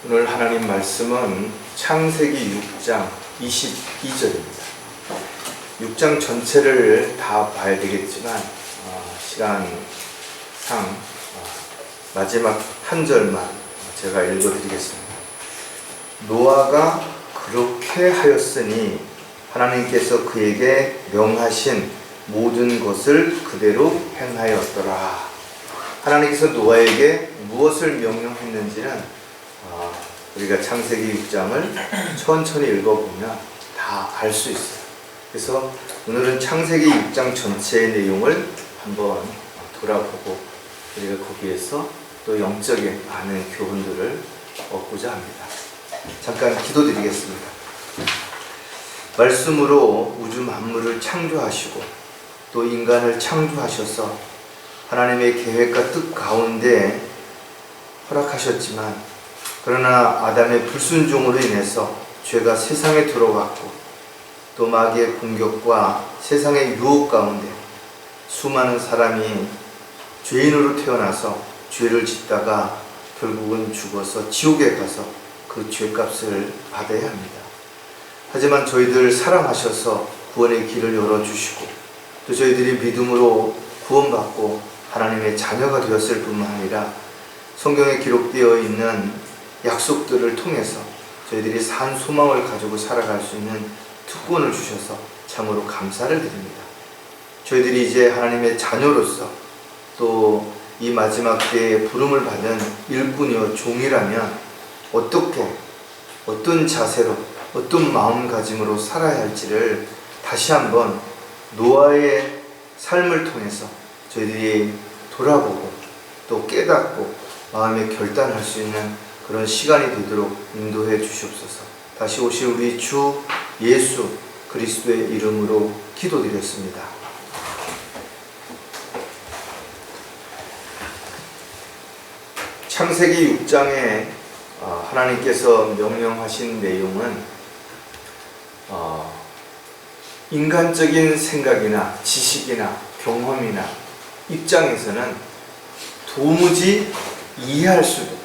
오늘 하나님 말씀은 창세기 6장 22절입니다. 6장 전체를 다 봐야 되겠지만 시간상 마지막 한 절만 제가 읽어드리겠습니다. 노아가 그렇게 하였으니 하나님께서 그에게 명하신 모든 것을 그대로 행하였더라. 하나님께서 노아에게 무엇을 명령했는지는 우리가 창세기 6장을 천천히 읽어보면 다 알 수 있어요. 그래서 오늘은 창세기 6장 전체의 내용을 한번 돌아보고 우리가 거기에서 또 영적인 많은 교훈들을 얻고자 합니다. 잠깐 기도드리겠습니다. 말씀으로 우주 만물을 창조하시고 또 인간을 창조하셔서 하나님의 계획과 뜻 가운데 허락하셨지만 그러나 아담의 불순종으로 인해서 죄가 세상에 들어왔고 또 마귀의 공격과 세상의 유혹 가운데 수많은 사람이 죄인으로 태어나서 죄를 짓다가 결국은 죽어서 지옥에 가서 그 죄값을 받아야 합니다. 하지만 저희들 사랑하셔서 구원의 길을 열어주시고 또 저희들이 믿음으로 구원받고 하나님의 자녀가 되었을 뿐만 아니라 성경에 기록되어 있는 약속들을 통해서 저희들이 산 소망을 가지고 살아갈 수 있는 특권을 주셔서 참으로 감사를 드립니다. 저희들이 이제 하나님의 자녀로서 또 이 마지막 때에 부름을 받은 일꾼이요 종이라면 어떻게 어떤 자세로 어떤 마음가짐으로 살아야 할지를 다시 한번 노아의 삶을 통해서 저희들이 돌아보고 또 깨닫고 마음에 결단할 수 있는 그런 시간이 되도록 인도해 주시옵소서. 다시 오실 우리 주 예수 그리스도의 이름으로 기도드렸습니다. 창세기 6장에 하나님께서 명령하신 내용은 인간적인 생각이나 지식이나 경험이나 입장에서는 도무지 이해할 수도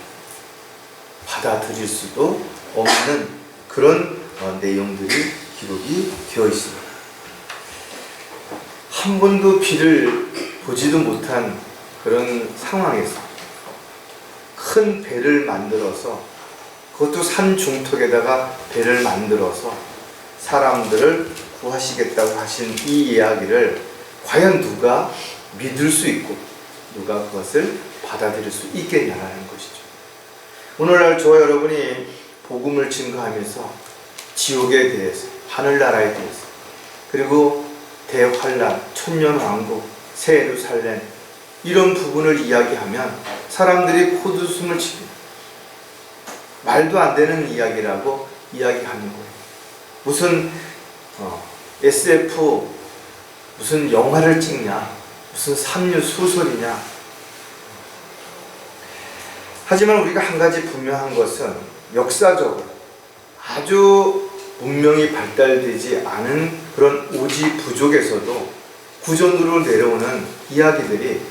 받아들일 수도 없는 그런 내용들이 기록이 되어 있습니다. 한 번도 비를 보지도 못한 그런 상황에서 큰 배를 만들어서 그것도 산 중턱에다가 배를 만들어서 사람들을 구하시겠다고 하신 이 이야기를 과연 누가 믿을 수 있고 누가 그것을 받아들일 수 있겠냐라는 것이죠. 오늘날 저와 여러분이 복음을 증거하면서 지옥에 대해서, 하늘나라에 대해서, 그리고 대환란, 천년왕국, 새 예루살렘 이런 부분을 이야기하면 사람들이 코웃음을 칩니다. 말도 안 되는 이야기라고 이야기하는 거예요. 무슨 SF 무슨 영화를 찍냐, 무슨 삼류 소설이냐. 하지만 우리가 한 가지 분명한 것은 역사적으로 아주 문명이 발달되지 않은 그런 오지 부족에서도 구전으로 내려오는 이야기들이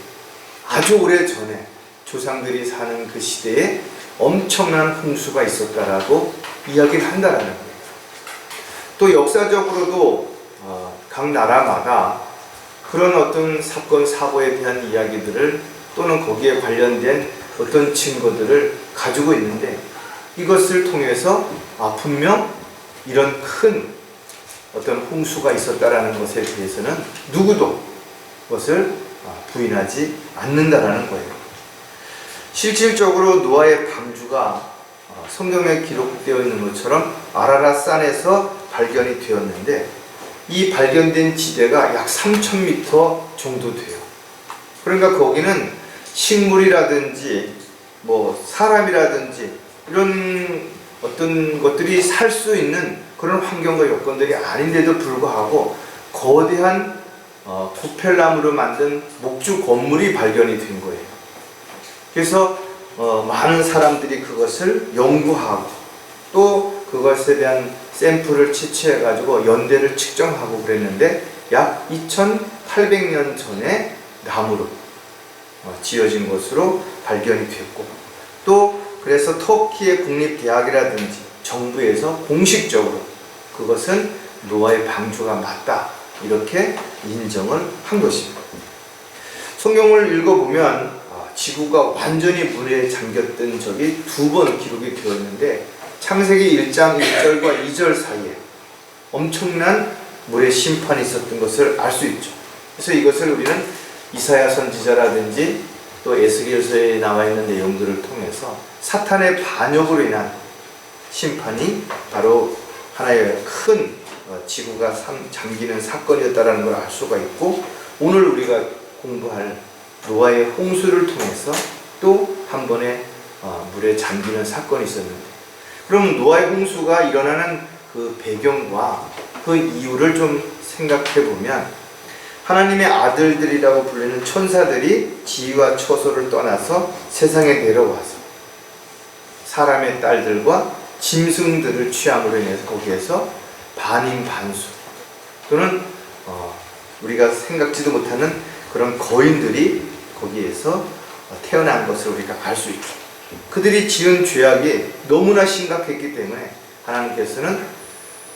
아주 오래 전에 조상들이 사는 그 시대에 엄청난 홍수가 있었다라고 이야기를 한다라는 거예요. 또 역사적으로도 각 나라마다 그런 어떤 사건 사고에 대한 이야기들을 또는 거기에 관련된 어떤 증거들을 가지고 있는데 이것을 통해서 분명 이런 큰 어떤 홍수가 있었다라는 것에 대해서는 누구도 그것을 부인하지 않는다라는 거예요. 실질적으로 노아의 방주가 성경에 기록되어 있는 것처럼 아라랏 산에서 발견이 되었는데 이 발견된 지대가 약 3,000m 정도 돼요. 그러니까 거기는 식물이라든지 뭐 사람이라든지 이런 어떤 것들이 살 수 있는 그런 환경과 여건들이 아닌데도 불구하고 거대한 부펠나무로 만든 목주 건물이 발견이 된 거예요. 그래서 많은 사람들이 그것을 연구하고 또 그것에 대한 샘플을 채취해 가지고 연대를 측정하고 그랬는데 약 2800년 전에 나무로 지어진 것으로 발견이 됐고 또 그래서 터키의 국립대학이라든지 정부에서 공식적으로 그것은 노아의 방주가 맞다, 이렇게 인정을 한 것입니다. 성경을 읽어보면 지구가 완전히 물에 잠겼던 적이 2번 기록이 되어 있는데, 창세기 1장 1절과 2절 사이에 엄청난 물의 심판이 있었던 것을 알 수 있죠. 그래서 이것을 우리는 이사야 선지자라든지 또 에스겔서에 나와 있는 내용들을 통해서 사탄의 반역으로 인한 심판이 바로 하나의 큰 지구가 잠기는 사건이었다는 걸 알 수가 있고, 오늘 우리가 공부할 노아의 홍수를 통해서 또 한 번의 물에 잠기는 사건이 있었는데, 그럼 노아의 홍수가 일어나는 그 배경과 그 이유를 좀 생각해 보면, 하나님의 아들들이라고 불리는 천사들이 지위와 처소를 떠나서 세상에 내려와서 사람의 딸들과 짐승들을 취함으로 인해서 거기에서 반인반수 또는 우리가 생각지도 못하는 그런 거인들이 거기에서 태어난 것을 우리가 알 수 있죠. 그들이 지은 죄악이 너무나 심각했기 때문에 하나님께서는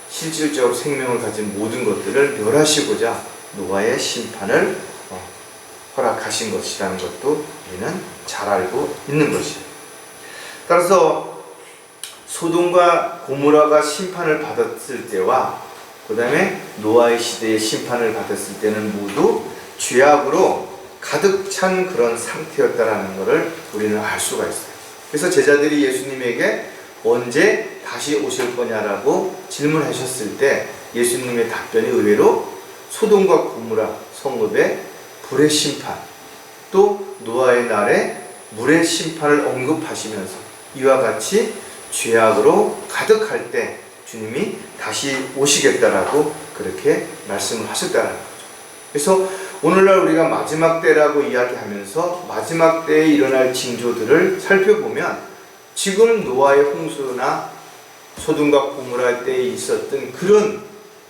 실질적으로 생명을 가진 모든 것들을 멸하시고자 노아의 심판을 허락하신 것이라는 것도 우리는 잘 알고 있는 것이에요. 따라서 소돔과 고모라가 심판을 받았을 때와 그 다음에 노아의 시대의 심판을 받았을 때는 모두 죄악으로 가득 찬 그런 상태였다라는 것을 우리는 알 수가 있어요. 그래서 제자들이 예수님에게 언제 다시 오실 거냐라고 질문하셨을 때 예수님의 답변이 의외로 소돔과 고모라 성읍의 불의 심판, 또 노아의 날에 물의 심판을 언급하시면서 이와 같이 죄악으로 가득할 때 주님이 다시 오시겠다라고 그렇게 말씀을 하셨다는 거죠. 그래서 오늘날 우리가 마지막 때라고 이야기하면서 마지막 때에 일어날 징조들을 살펴보면 지금 노아의 홍수나 소돔과 고모라 때에 있었던 그런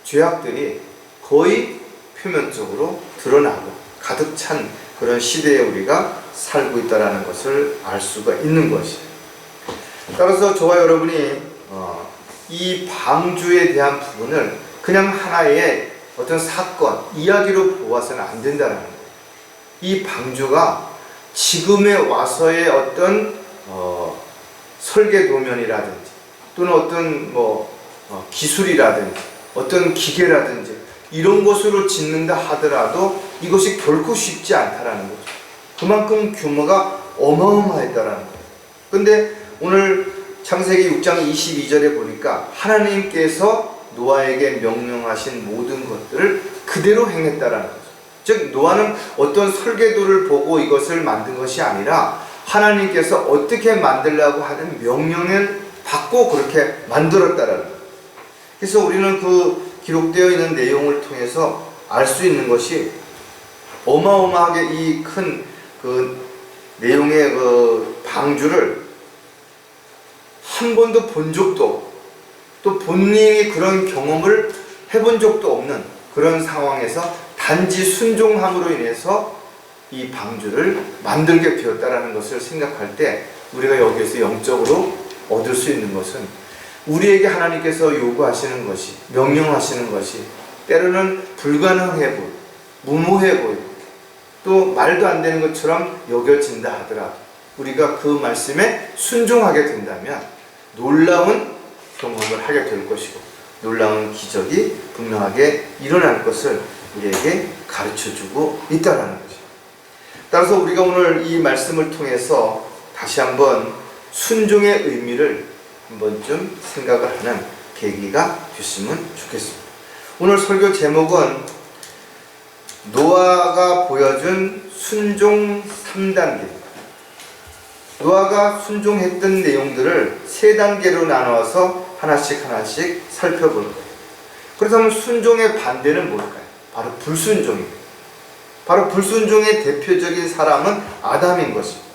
죄악들이 거의 표면적으로 드러나고 가득 찬 그런 시대에 우리가 살고 있다는 것을 알 수가 있는 것이에요. 따라서 저와 여러분이 이 방주에 대한 부분을 그냥 하나의 어떤 사건, 이야기로 보아서는 안 된다는 거예요. 이 방주가 지금에 와서의 어떤 설계 도면이라든지 또는 어떤 기술이라든지 어떤 기계라든지 이런 것으로 짓는다 하더라도 이것이 결코 쉽지 않다라는 거죠. 그만큼 규모가 어마어마했다라는 거예요. 근데 오늘 창세기 6장 22절에 보니까 하나님께서 노아에게 명령하신 모든 것들을 그대로 행했다라는 거죠. 즉 노아는 어떤 설계도를 보고 이것을 만든 것이 아니라 하나님께서 어떻게 만들라고 하는 명령을 받고 그렇게 만들었다라는 거예요. 그래서 우리는 그 기록되어 있는 내용을 통해서 알 수 있는 것이 어마어마하게 이 큰 그 내용의 그 방주를 한 번도 본 적도 없고 또 본인이 그런 경험을 해본 적도 없는 그런 상황에서 단지 순종함으로 인해서 이 방주를 만들게 되었다라는 것을 생각할 때 우리가 여기에서 영적으로 얻을 수 있는 것은 우리에게 하나님께서 요구하시는 것이, 명령하시는 것이 때로는 불가능해 보이고 무모해 보이고 또 말도 안 되는 것처럼 여겨진다 하더라도 우리가 그 말씀에 순종하게 된다면 놀라운 경험을 하게 될 것이고 놀라운 기적이 분명하게 일어날 것을 우리에게 가르쳐주고 있다는 거죠. 따라서 우리가 오늘 이 말씀을 통해서 다시 한번 순종의 의미를 한번 좀 생각을 하는 계기가 됐으면 좋겠습니다. 오늘 설교 제목은 노아가 보여준 순종 3단계입니다. 노아가 순종했던 내용들을 3단계로 나누어서 하나씩 살펴볼 거예요. 그렇다면 순종의 반대는 뭘까요? 바로 불순종입니다. 바로 불순종의 대표적인 사람은 아담인 것입니다.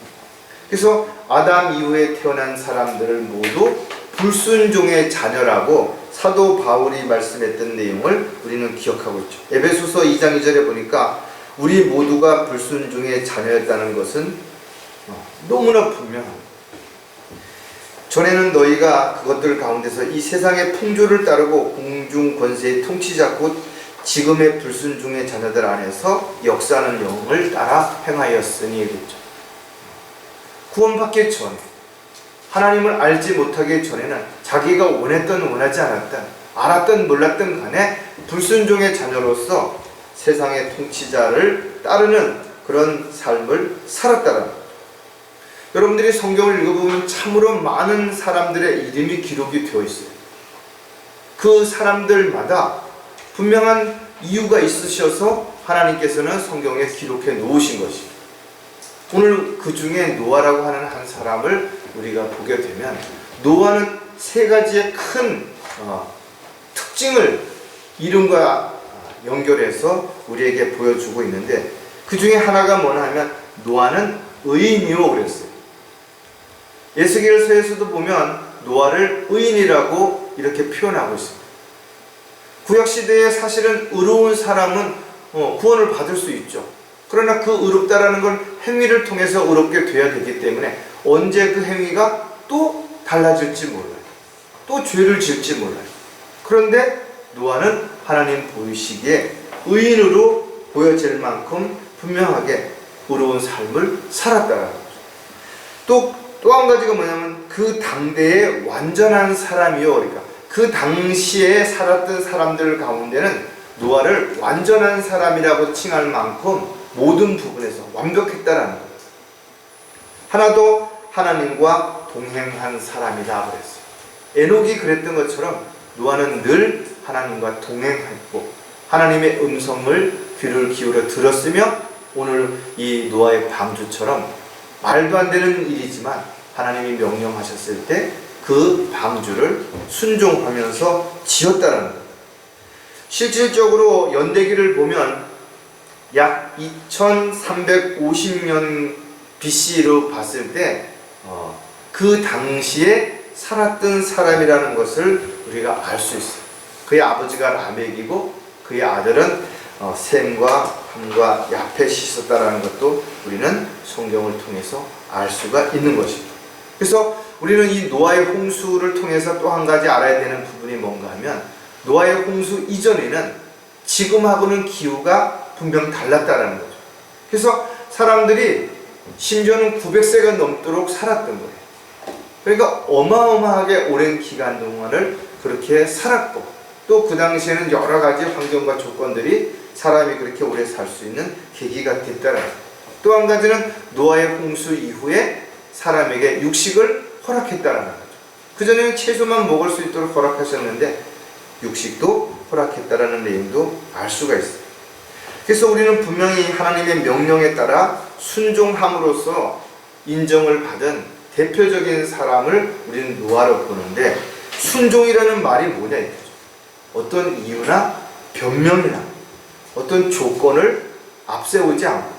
그래서 아담 이후에 태어난 사람들을 모두 불순종의 자녀라고 사도 바울이 말씀했던 내용을 우리는 기억하고 있죠. 에베소서 2장 2절에 보니까 우리 모두가 불순종의 자녀였다는 것은 너무나 분명합니다. 전에는 너희가 그것들 가운데서 이 세상의 풍조를 따르고 공중 권세의 통치자 곧 지금의 불순종의 자녀들 안에서 역사하는 영을 따라 행하였으니 그랬죠. 구원받기 전에, 하나님을 알지 못하기 전에는 자기가 원했든 원하지 않았든 알았든 몰랐든 간에 불순종의 자녀로서 세상의 통치자를 따르는 그런 삶을 살았다는 거예요. 여러분들이 성경을 읽어보면 참으로 많은 사람들의 이름이 기록이 되어 있어요. 그 사람들마다 분명한 이유가 있으셔서 하나님께서는 성경에 기록해 놓으신 것입니다. 오늘 그 중에 노아라고 하는 한 사람을 우리가 보게 되면, 노아는 세 가지의 큰 특징을 이름과 연결해서 우리에게 보여주고 있는데, 그 중에 하나가 뭐냐 하면 노아는 의인이요 그랬어요. 에스겔서에서도 보면 노아를 의인이라고 이렇게 표현하고 있습니다. 구약시대에 사실은 의로운 사람은 구원을 받을 수 있죠. 그러나 그 의롭다라는 건 행위를 통해서 의롭게 돼야 되기 때문에 언제 그 행위가 또 달라질지 몰라요. 또 죄를 지을지 몰라요. 그런데 노아는 하나님 보이시기에 의인으로 보여질 만큼 분명하게 의로운 삶을 살았다는 거죠. 또 한 가지가 뭐냐면 그 당대의 완전한 사람이요. 그러니까 그 당시에 살았던 사람들 가운데는 노아를 완전한 사람이라고 칭할 만큼 모든 부분에서 완벽했다라는 거예요. 하나도 하나님과 동행한 사람이다 그랬어요. 에녹이 그랬던 것처럼 노아는 늘 하나님과 동행했고 하나님의 음성을 귀를 기울여 들었으며, 오늘 이 노아의 방주처럼 말도 안 되는 일이지만 하나님이 명령하셨을 때 그 방주를 순종하면서 지었다는 거예요. 실질적으로 연대기를 보면 약 2350년 BC로 봤을 때 그 당시에 살았던 사람이라는 것을 우리가 알 수 있어요. 그의 아버지가 라멕이고 그의 아들은 셈과 함과 야펫이 있었다라는 것도 우리는 성경을 통해서 알 수가 있는 것입니다. 그래서 우리는 이 노아의 홍수를 통해서 또 한 가지 알아야 되는 부분이 뭔가 하면, 노아의 홍수 이전에는 지금하고는 기후가 분명 달랐다라는 거죠. 그래서 사람들이 심지어는 900세가 넘도록 살았던 거예요. 그러니까 어마어마하게 오랜 기간 동안을 그렇게 살았고, 또 그 당시에는 여러 가지 환경과 조건들이 사람이 그렇게 오래 살 수 있는 계기가 됐다는 거예요. 또 한 가지는 노아의 홍수 이후에 사람에게 육식을 허락했다는 거죠. 그전에는 채소만 먹을 수 있도록 허락하셨는데 육식도 허락했다라는 내용도 알 수가 있어요. 그래서 우리는 분명히 하나님의 명령에 따라 순종함으로써 인정을 받은 대표적인 사람을 우리는 노아로 보는데, 순종이라는 말이 뭐냐 이거죠. 어떤 이유나 변명이나 어떤 조건을 앞세우지 않고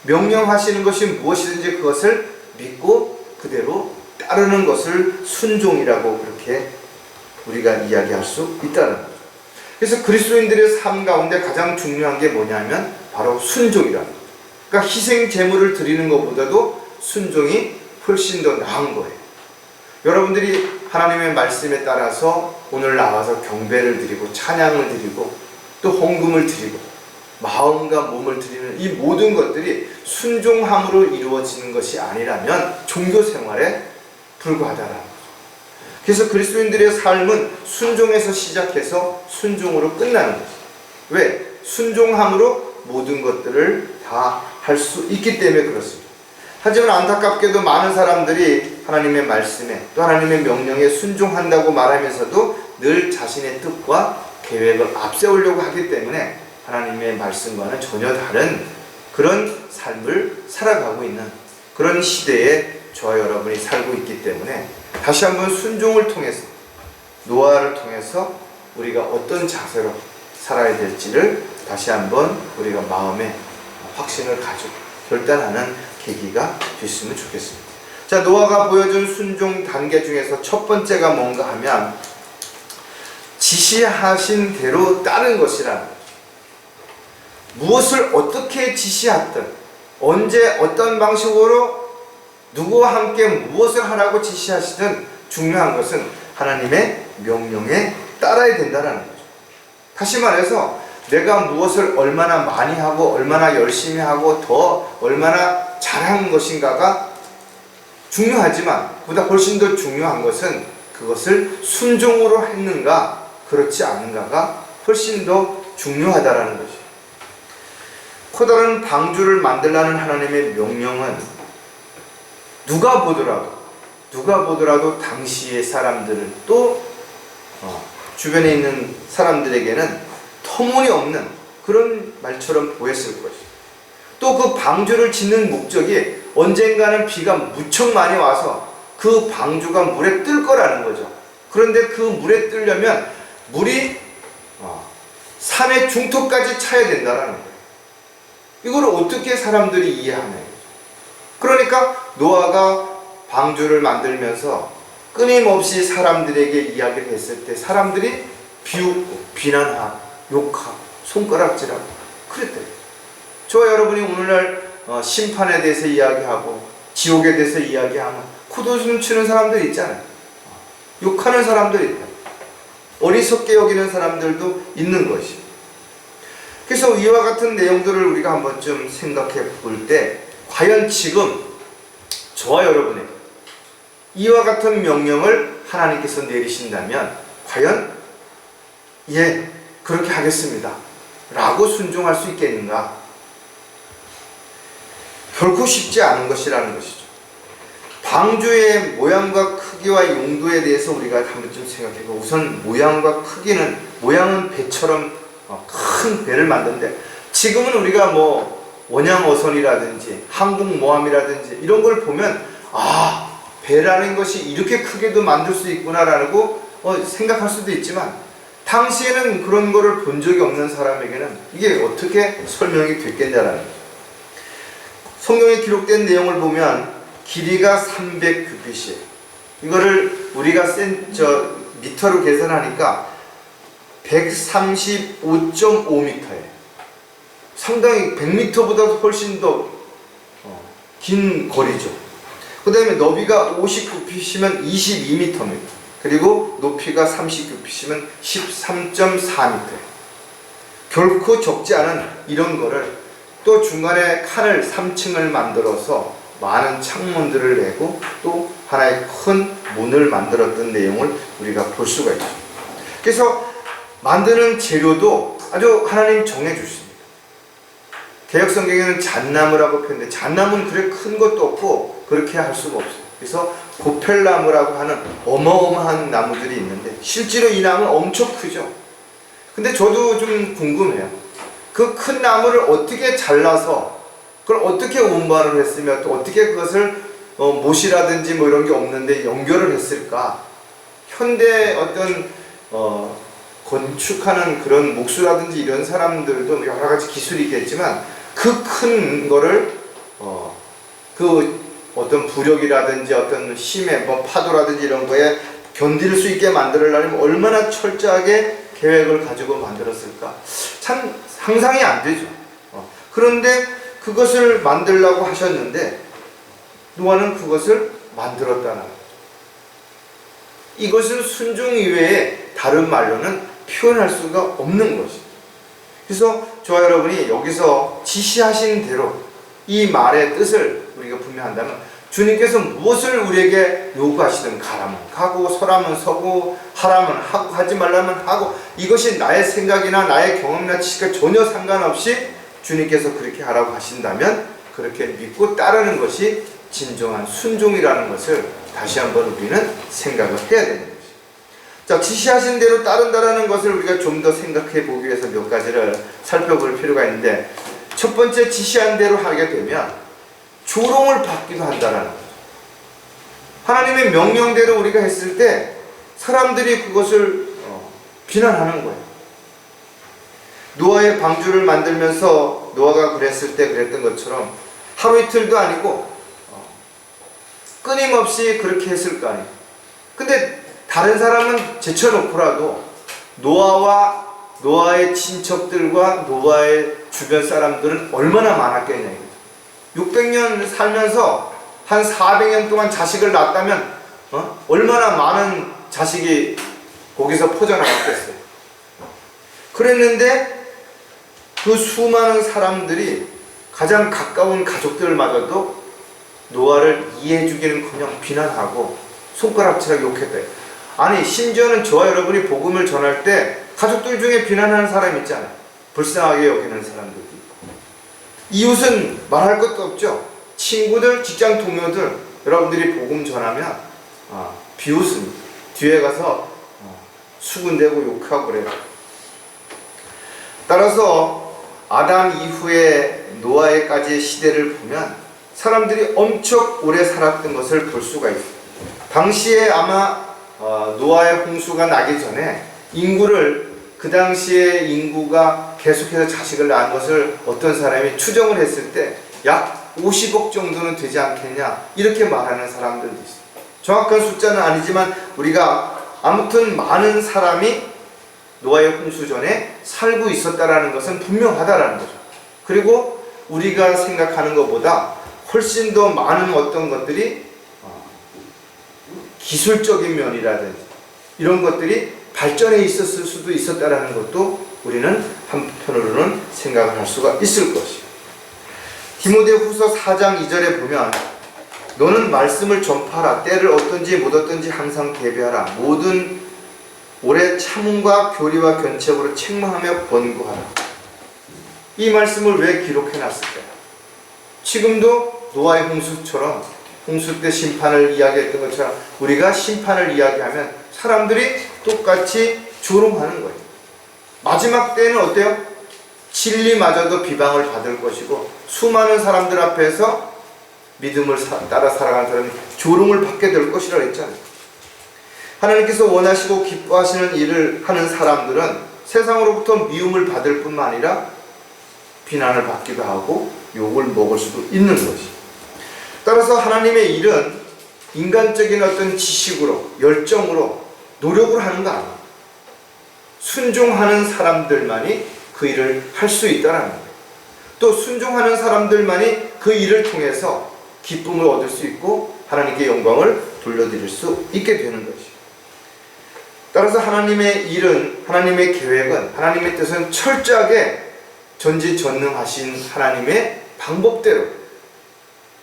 명령하시는 것이 무엇이든지 그것을 믿고 그대로 따르는 것을 순종이라고 그렇게 우리가 이야기할 수 있다는 거죠. 그래서 그리스도인들의 삶 가운데 가장 중요한 게 뭐냐면 바로 순종이라는 거죠. 그러니까 희생 제물을 드리는 것보다도 순종이 훨씬 더 나은 거예요. 여러분들이 하나님의 말씀에 따라서 오늘 나와서 경배를 드리고 찬양을 드리고 또 헌금을 드리고 마음과 몸을 드리는 이 모든 것들이 순종함으로 이루어지는 것이 아니라면 종교 생활에 불과하다라는 거죠. 그래서 그리스도인들의 삶은 순종에서 시작해서 순종으로 끝나는 거죠. 왜? 순종함으로 모든 것들을 다 할 수 있기 때문에 그렇습니다. 하지만 안타깝게도 많은 사람들이 하나님의 말씀에 또 하나님의 명령에 순종한다고 말하면서도 늘 자신의 뜻과 계획을 앞세우려고 하기 때문에 하나님의 말씀과는 전혀 다른 그런 삶을 살아가고 있는 그런 시대에 저와 여러분이 살고 있기 때문에 다시 한번 순종을 통해서, 노아를 통해서 우리가 어떤 자세로 살아야 될지를 다시 한번 우리가 마음에 확신을 가지고 결단하는 계기가 됐으면 좋겠습니다. 자, 노아가 보여준 순종 단계 중에서 첫 번째가 뭔가 하면 지시하신 대로 따른 것이라는 거죠. 무엇을 어떻게 지시하든 언제 어떤 방식으로 누구와 함께 무엇을 하라고 지시하시든 중요한 것은 하나님의 명령에 따라야 된다는 거죠. 다시 말해서 내가 무엇을 얼마나 많이 하고 얼마나 열심히 하고 더 얼마나 잘한 것인가가 중요하지만 보다 훨씬 더 중요한 것은 그것을 순종으로 했는가 그렇지 않은가가 훨씬 더 중요하다라는 것이에요. 커다란 방주를 만들라는 하나님의 명령은 누가 보더라도 당시의 사람들은 또 주변에 있는 사람들에게는 터무니없는 그런 말처럼 보였을 것이에요. 또 그 방주를 짓는 목적이 언젠가는 비가 무척 많이 와서 그 방주가 물에 뜰 거라는 거죠. 그런데 그 물에 뜨려면 물이 산의 중턱까지 차야 된다는 거예요. 이걸 어떻게 사람들이 이해하나요? 그러니까 노아가 방주를 만들면서 끊임없이 사람들에게 이야기를 했을 때 사람들이 비웃고 비난하고 욕하고 손가락질하고 그랬대요. 저와 여러분이 오늘날 심판에 대해서 이야기하고 지옥에 대해서 이야기하면 코웃음 치는 사람들 있잖아요. 욕하는 사람들 있다. 어리석게 여기는 사람들도 있는 것이에요. 그래서 이와 같은 내용들을 우리가 한번 좀 생각해 볼 때 과연 지금 저와 여러분에게 이와 같은 명령을 하나님께서 내리신다면 과연 예, 그렇게 하겠습니다 라고 순종할 수 있겠는가? 결코 쉽지 않은 것이라는 것이죠. 방주의 모양과 크기와 용도에 대해서 우리가 한번 좀 생각해 보고, 우선 모양과 크기는, 모양은 배처럼 큰 배를 만드는데 지금은 우리가 뭐 원양어선이라든지 항공모함이라든지 이런 걸 보면 배라는 것이 이렇게 크게도 만들 수 있구나라고 생각할 수도 있지만 당시에는 그런 거를 본 적이 없는 사람에게는 이게 어떻게 설명이 됐겠냐라는 거죠. 성경에 기록된 내용을 보면 길이가 300규빗이에요. 이거를 우리가 미터로 계산하니까 135.5m예요. 상당히 100m보다 훨씬 더 긴 거리죠. 그 다음에 너비가 50규빗이면 22m입니다. 그리고 높이가 30규빗이면 13.4m예요. 결코 적지 않은 이런 거를 또 중간에 칸을 3층을 만들어서 많은 창문들을 내고 또 하나의 큰 문을 만들었던 내용을 우리가 볼 수가 있죠. 그래서 만드는 재료도 아주 하나님 정해주십니다. 개역성경에는 잣나무라고 표현돼, 잣나무는 그렇게 큰 것도 없고 그렇게 할 수가 없어요. 그래서 고펠나무라고 하는 어마어마한 나무들이 있는데 실제로 이 나무는 엄청 크죠. 근데 저도 좀 궁금해요. 그 큰 나무를 어떻게 잘라서 그걸 어떻게 운반을 했으며 또 어떻게 그것을 못이라든지 뭐 이런 게 없는데 연결을 했을까? 현대 어떤 건축하는 그런 목수라든지 이런 사람들도 여러 가지 기술이 있겠지만 그 큰 거를 그 어떤 부력이라든지 어떤 힘의 파도라든지 이런 거에 견딜 수 있게 만들려면 얼마나 철저하게 계획을 가지고 만들었을까? 참 상상이 안 되죠. 그런데 그것을 만들려고 하셨는데 노아는 그것을 만들었다는 거죠. 이것은 순종 이외에 다른 말로는 표현할 수가 없는 것이죠. 그래서 저와 여러분이 여기서 지시하신 대로 이 말의 뜻을 우리가 분명한다면 주님께서 무엇을 우리에게 요구하시든 가라면 가고 서라면 서고 하라면 하고 하지 말라면 하고 이것이 나의 생각이나 나의 경험이나 지식과 전혀 상관없이 주님께서 그렇게 하라고 하신다면 그렇게 믿고 따르는 것이 진정한 순종이라는 것을 다시 한번 우리는 생각을 해야 되는 것이죠. 자, 지시하신 대로 따른다라는 것을 우리가 좀 더 생각해 보기 위해서 몇 가지를 살펴볼 필요가 있는데 첫 번째, 지시한 대로 하게 되면 조롱을 받기도 한다라는 거죠. 하나님의 명령대로 우리가 했을 때 사람들이 그것을 비난하는 거예요. 노아의 방주를 만들면서 노아가 그랬을 때 그랬던 것처럼 하루 이틀도 아니고 끊임없이 그렇게 했을 거 아니에요. 근데 다른 사람은 제쳐놓고라도 노아와 노아의 친척들과 노아의 주변 사람들은 얼마나 많았겠냐 이거죠. 600년 살면서 한 400년 동안 자식을 낳았다면 얼마나 많은 자식이 거기서 퍼져나갔겠어요. 그랬는데 그 수많은 사람들이 가장 가까운 가족들마저도 노아를 이해해주기는커녕 비난하고 손가락질하고 욕했대요. 아니 심지어는 저와 여러분이 복음을 전할 때 가족들 중에 비난하는 사람 있잖아요. 불쌍하게 여기는 사람들도 있고. 이웃은 말할 것도 없죠. 친구들, 직장 동료들, 여러분들이 복음 전하면 비웃습니다. 뒤에 가서 수군대고 욕하고 그래요. 따라서 아담 이후에 노아에까지의 시대를 보면 사람들이 엄청 오래 살았던 것을 볼 수가 있어요. 당시에 아마 노아의 홍수가 나기 전에 인구를, 그 당시에 인구가 계속해서 자식을 낳은 것을 어떤 사람이 추정을 했을 때 약 50억 정도는 되지 않겠냐, 이렇게 말하는 사람들도 있어요. 정확한 숫자는 아니지만 우리가 아무튼 많은 사람이 노아의 홍수 전에 살고 있었다라는 것은 분명하다라는 거죠. 그리고 우리가 생각하는 것보다 훨씬 더 많은 어떤 것들이 기술적인 면이라든지 이런 것들이 발전해 있었을 수도 있었다라는 것도 우리는 한편으로는 생각을 할 수가 있을 것이에요. 디모데후서 4장 2절에 보면 너는 말씀을 전파하라. 때를 어떤지 못 어떤지 항상 대비하라. 모든 오래 참음과 교리와 견책으로 책망하며 권고하라. 이 말씀을 왜 기록해 놨을까요? 지금도 노아의 홍수처럼, 홍수 때 심판을 이야기했던 것처럼 우리가 심판을 이야기하면 사람들이 똑같이 조롱하는 거예요. 마지막 때는 어때요? 진리마저도 비방을 받을 것이고 수많은 사람들 앞에서 믿음을 따라 살아가는 사람이 조롱을 받게 될 것이라고 했잖아요. 하나님께서 원하시고 기뻐하시는 일을 하는 사람들은 세상으로부터 미움을 받을 뿐만 아니라 비난을 받기도 하고 욕을 먹을 수도 있는 것이. 따라서 하나님의 일은 인간적인 어떤 지식으로, 열정으로, 노력을 하는 거 아니에요. 순종하는 사람들만이 그 일을 할 수 있다는 거예요. 또 순종하는 사람들만이 그 일을 통해서 기쁨을 얻을 수 있고 하나님께 영광을 돌려드릴 수 있게 되는 것이에요. 따라서 하나님의 일은, 하나님의 계획은, 하나님의 뜻은 철저하게 전지전능하신 하나님의 방법대로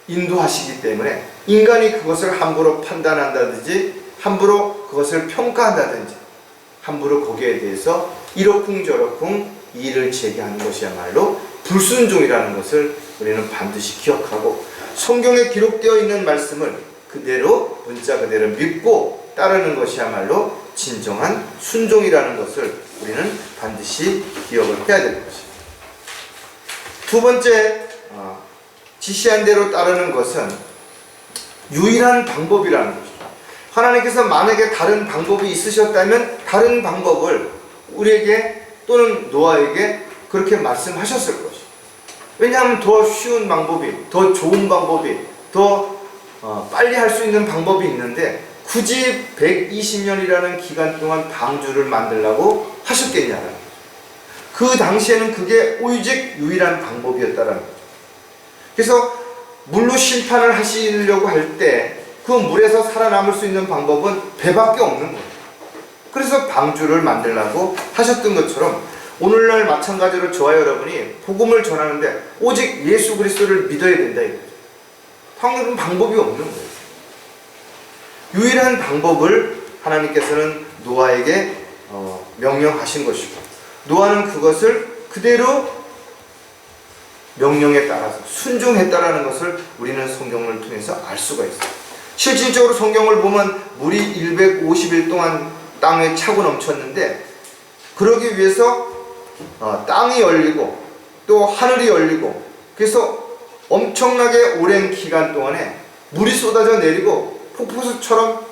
인도하시기 때문에 인간이 그것을 함부로 판단한다든지 함부로 그것을 평가한다든지 함부로 거기에 대해서 이러쿵저러쿵 이의를 제기하는 것이야말로 불순종이라는 것을 우리는 반드시 기억하고 성경에 기록되어 있는 말씀을 그대로 문자 그대로 믿고 따르는 것이야말로 진정한 순종이라는 것을 우리는 반드시 기억을 해야 될 것입니다. 두 번째, 지시한 대로 따르는 것은 유일한 방법이라는 것입니다. 하나님께서 만약에 다른 방법이 있으셨다면 다른 방법을 우리에게 또는 노아에게 그렇게 말씀하셨을 것이에요. 왜냐하면 더 쉬운 방법이, 더 좋은 방법이, 더 빨리 할 수 있는 방법이 있는데 굳이 120년이라는 기간 동안 방주를 만들라고 하셨겠냐는 거죠. 그 당시에는 그게 오직 유일한 방법이었다는 거죠. 그래서 물로 심판을 하시려고 할 때 그 물에서 살아남을 수 있는 방법은 배밖에 없는 거예요. 그래서 방주를 만들라고 하셨던 것처럼 오늘날 마찬가지로 저와 여러분이 복음을 전하는데 오직 예수 그리스도를 믿어야 된다 이거죠. 다른 방법이 없는 거예요. 유일한 방법을 하나님께서는 노아에게 명령하신 것이고 노아는 그것을 그대로 명령에 따라서 순종했다라는 것을 우리는 성경을 통해서 알 수가 있어요. 실질적으로 성경을 보면 물이 150일 동안 땅에 차고 넘쳤는데 그러기 위해서 땅이 열리고 또 하늘이 열리고 그래서 엄청나게 오랜 기간 동안에 물이 쏟아져 내리고 폭포수처럼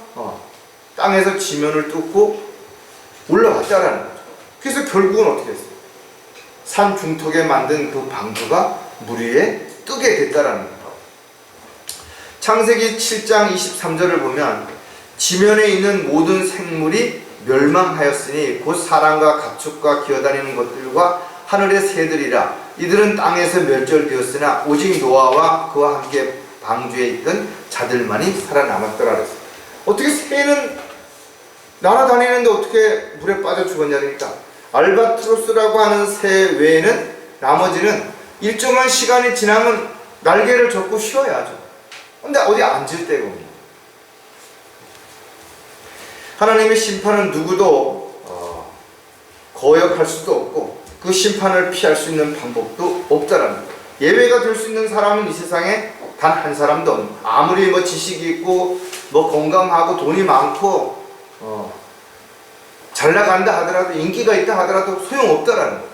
땅에서 지면을 뚫고 올라왔다라는 거죠. 그래서 결국은 어떻게 됐어요? 산 중턱에 만든 그 방주가 물 위에 뜨게 됐다라는 거예요. 창세기 7장 23절을 보면 지면에 있는 모든 생물이 멸망하였으니 곧 사람과 가축과 기어다니는 것들과 하늘의 새들이라. 이들은 땅에서 멸절되었으나 오직 노아와 그와 함께 방주에 있던 자들만이 살아남았더라 그랬어요. 어떻게 새는 날아다니는데 어떻게 물에 빠져 죽었냐니까. 알바트로스라고 하는 새 외에는 나머지는 일정한 시간이 지나면 날개를 접고 쉬어야죠. 근데 어디 앉을 데가 없는. 하나님의 심판은 누구도 거역할 수도 없고 그 심판을 피할 수 있는 방법도 없다라는 거예요. 예외가 될 수 있는 사람은 이 세상에 단 한 사람도 없는. 아무리 뭐 지식이 있고 뭐 건강하고 돈이 많고 잘 나간다 하더라도, 인기가 있다 하더라도 소용없다라는 거예요.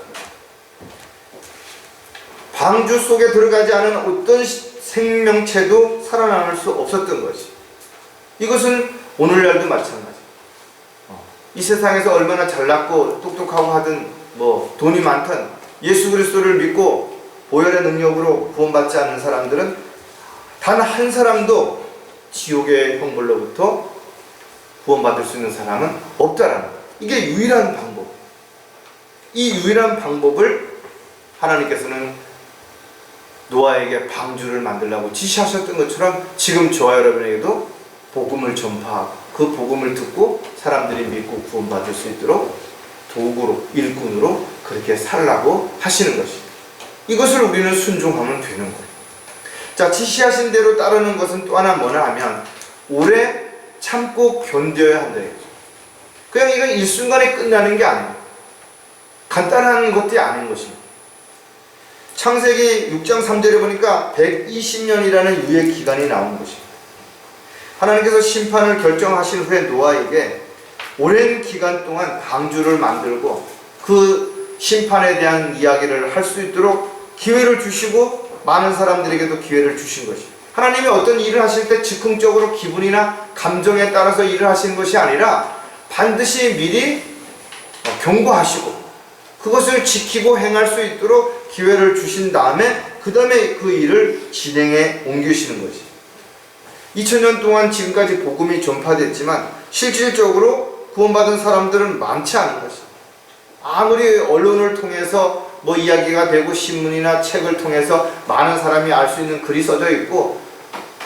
방주 속에 들어가지 않은 어떤 생명체도 살아남을 수 없었던 것이. 이것은 오늘날도 마찬가지. 이 세상에서 얼마나 잘났고 똑똑하고 하든 뭐 돈이 많든 예수 그리스도를 믿고 보혈의 능력으로 구원받지 않는 사람들은 단 한 사람도 지옥의 형벌로부터 구원받을 수 있는 사람은 없다라는 거예요. 이게 유일한 방법. 이 유일한 방법을 하나님께서는 노아에게 방주를 만들라고 지시하셨던 것처럼 지금 저와 여러분에게도 복음을 전파하고 그 복음을 듣고 사람들이 믿고 구원받을 수 있도록 도구로, 일꾼으로 그렇게 살라고 하시는 것입니다. 이것을 우리는 순종하면 되는 거예요. 자, 지시하신 대로 따르는 것은 또 하나 뭐냐 하면 오래 참고 견뎌야 한다. 그냥 이건 일순간에 끝나는 게 아니에요. 간단한 것들이 아닌 것입니다. 창세기 6장 3절에 보니까 120년이라는 유예 기간이 나온 것입니다. 하나님께서 심판을 결정하신 후에 노아에게 오랜 기간 동안 방주를 만들고 그 심판에 대한 이야기를 할 수 있도록 기회를 주시고 많은 사람들에게도 기회를 주신 것입니다. 하나님이 어떤 일을 하실 때 즉흥적으로 기분이나 감정에 따라서 일을 하시는 것이 아니라 반드시 미리 경고하시고 그것을 지키고 행할 수 있도록 기회를 주신 다음에 그 다음에 그 일을 진행해 옮기시는 것이. 2000년 동안 지금까지 복음이 전파됐지만 실질적으로 구원받은 사람들은 많지 않은 것이. 아무리 언론을 통해서 뭐 이야기가 되고 신문이나 책을 통해서 많은 사람이 알 수 있는 글이 써져 있고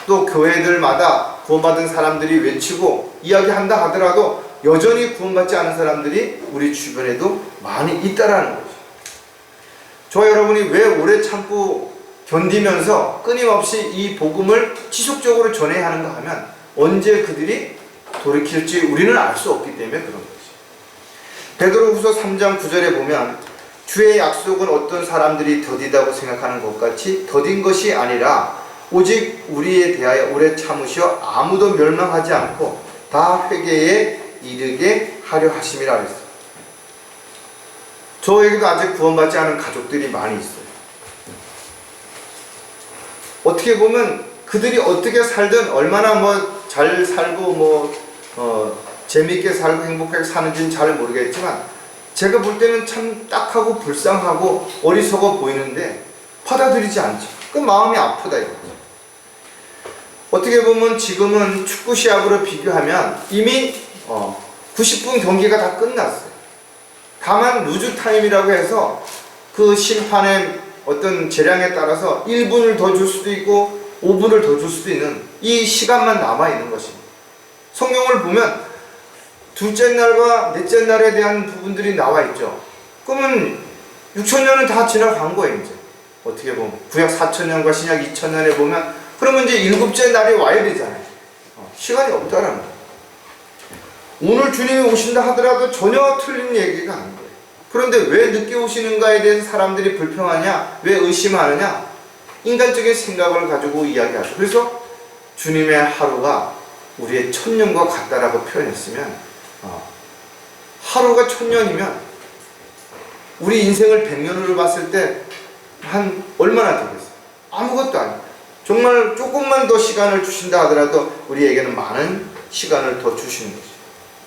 또 교회들마다 구원받은 사람들이 외치고 이야기한다 하더라도 여전히 구원받지 않은 사람들이 우리 주변에도 많이 있다라는 거죠. 저와 여러분이 왜 오래 참고 견디면서 끊임없이 이 복음을 지속적으로 전해야 하는가 하면 언제 그들이 돌이킬지 우리는 알 수 없기 때문에 그런 거죠. 베드로후서 3장 9절에 보면 주의 약속은 어떤 사람들이 더디다고 생각하는 것 같이 더딘 것이 아니라 오직 우리에 대하여 오래 참으시어 아무도 멸망하지 않고 다 회개에 이르게 하려 하심이라 했어요. 저에게도 아직 구원받지 않은 가족들이 많이 있어요. 어떻게 보면 그들이 어떻게 살든 얼마나 뭐 잘 살고 재미있게 살고 행복하게 사는지는 잘 모르겠지만 제가 볼 때는 참 딱하고 불쌍하고 어리석어 보이는데 받아들이지 않죠. 그 마음이 아프다 이거죠. 어떻게 보면 지금은 축구 시합으로 비교하면 이미 90분 경기가 다 끝났어요. 다만 루즈 타임이라고 해서 그 심판의 어떤 재량에 따라서 1분을 더 줄 수도 있고 5분을 더 줄 수도 있는 이 시간만 남아있는 것입니다. 성경을 보면 둘째 날과 넷째 날에 대한 부분들이 나와 있죠. 그러면 6,000년은 다 지나간 거예요. 이제 어떻게 보면 구약 4,000년과 신약 2,000년에 보면 그러면 이제 일곱째 날이 와야 되잖아요. 시간이 없다라는 거예요. 오늘 주님이 오신다 하더라도 전혀 틀린 얘기가 아닌 거예요. 그런데 왜 늦게 오시는가에 대해서 사람들이 불평하냐, 왜 의심하느냐, 인간적인 생각을 가지고 이야기하죠. 그래서 주님의 하루가 우리의 1000년과 같다라고 표현했으면 하루가 1000년이면 우리 인생을 100년으로 봤을 때 한 얼마나 되겠어요? 아무것도 아니에요. 정말 조금만 더 시간을 주신다 하더라도 우리에게는 많은 시간을 더 주시는 거죠.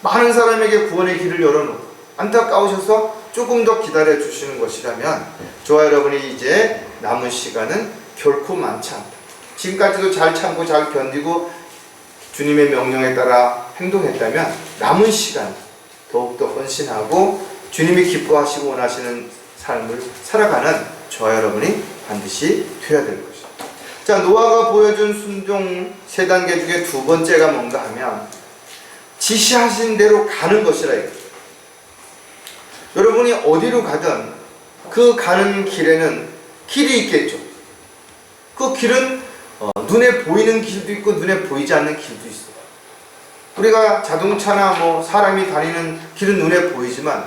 많은 사람에게 구원의 길을 열어놓고 안타까우셔서 조금 더 기다려 주시는 것이라면 저와 여러분이 이제 남은 시간은 결코 많지 않다. 지금까지도 잘 참고 잘 견디고 주님의 명령에 따라 행동했다면 남은 시간 더욱더 헌신하고 주님이 기뻐하시고 원하시는 삶을 살아가는 저와 여러분이 반드시 되어야 될 것입니다. 자, 노아가 보여준 순종 3단계 중에 두 번째가 뭔가 하면 지시하신 대로 가는 것이라 이거예요. 여러분이 어디로 가든 그 가는 길에는 길이 있겠죠. 그 길은 눈에 보이는 길도 있고 눈에 보이지 않는 길도 있어요. 우리가 자동차나 사람이 다니는 길은 눈에 보이지만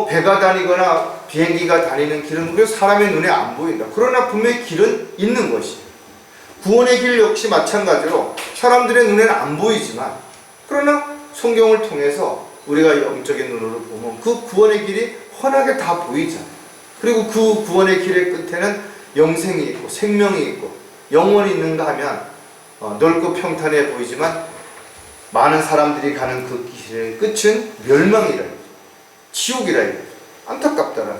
배가 다니거나 비행기가 다니는 길은 우리 사람의 눈에 안 보인다. 그러나 분명히 길은 있는 것이에요. 구원의 길 역시 마찬가지로 사람들의 눈에는 안 보이지만 그러나 성경을 통해서 우리가 영적인 눈으로 보면 그 구원의 길이 훤하게 다 보이잖아요. 그리고 그 구원의 길의 끝에는 영생이 있고 생명이 있고 영원이 있는가 하면 넓고 평탄해 보이지만 많은 사람들이 가는 그 길의 끝은 멸망이라, 지옥이라, 안타깝더라.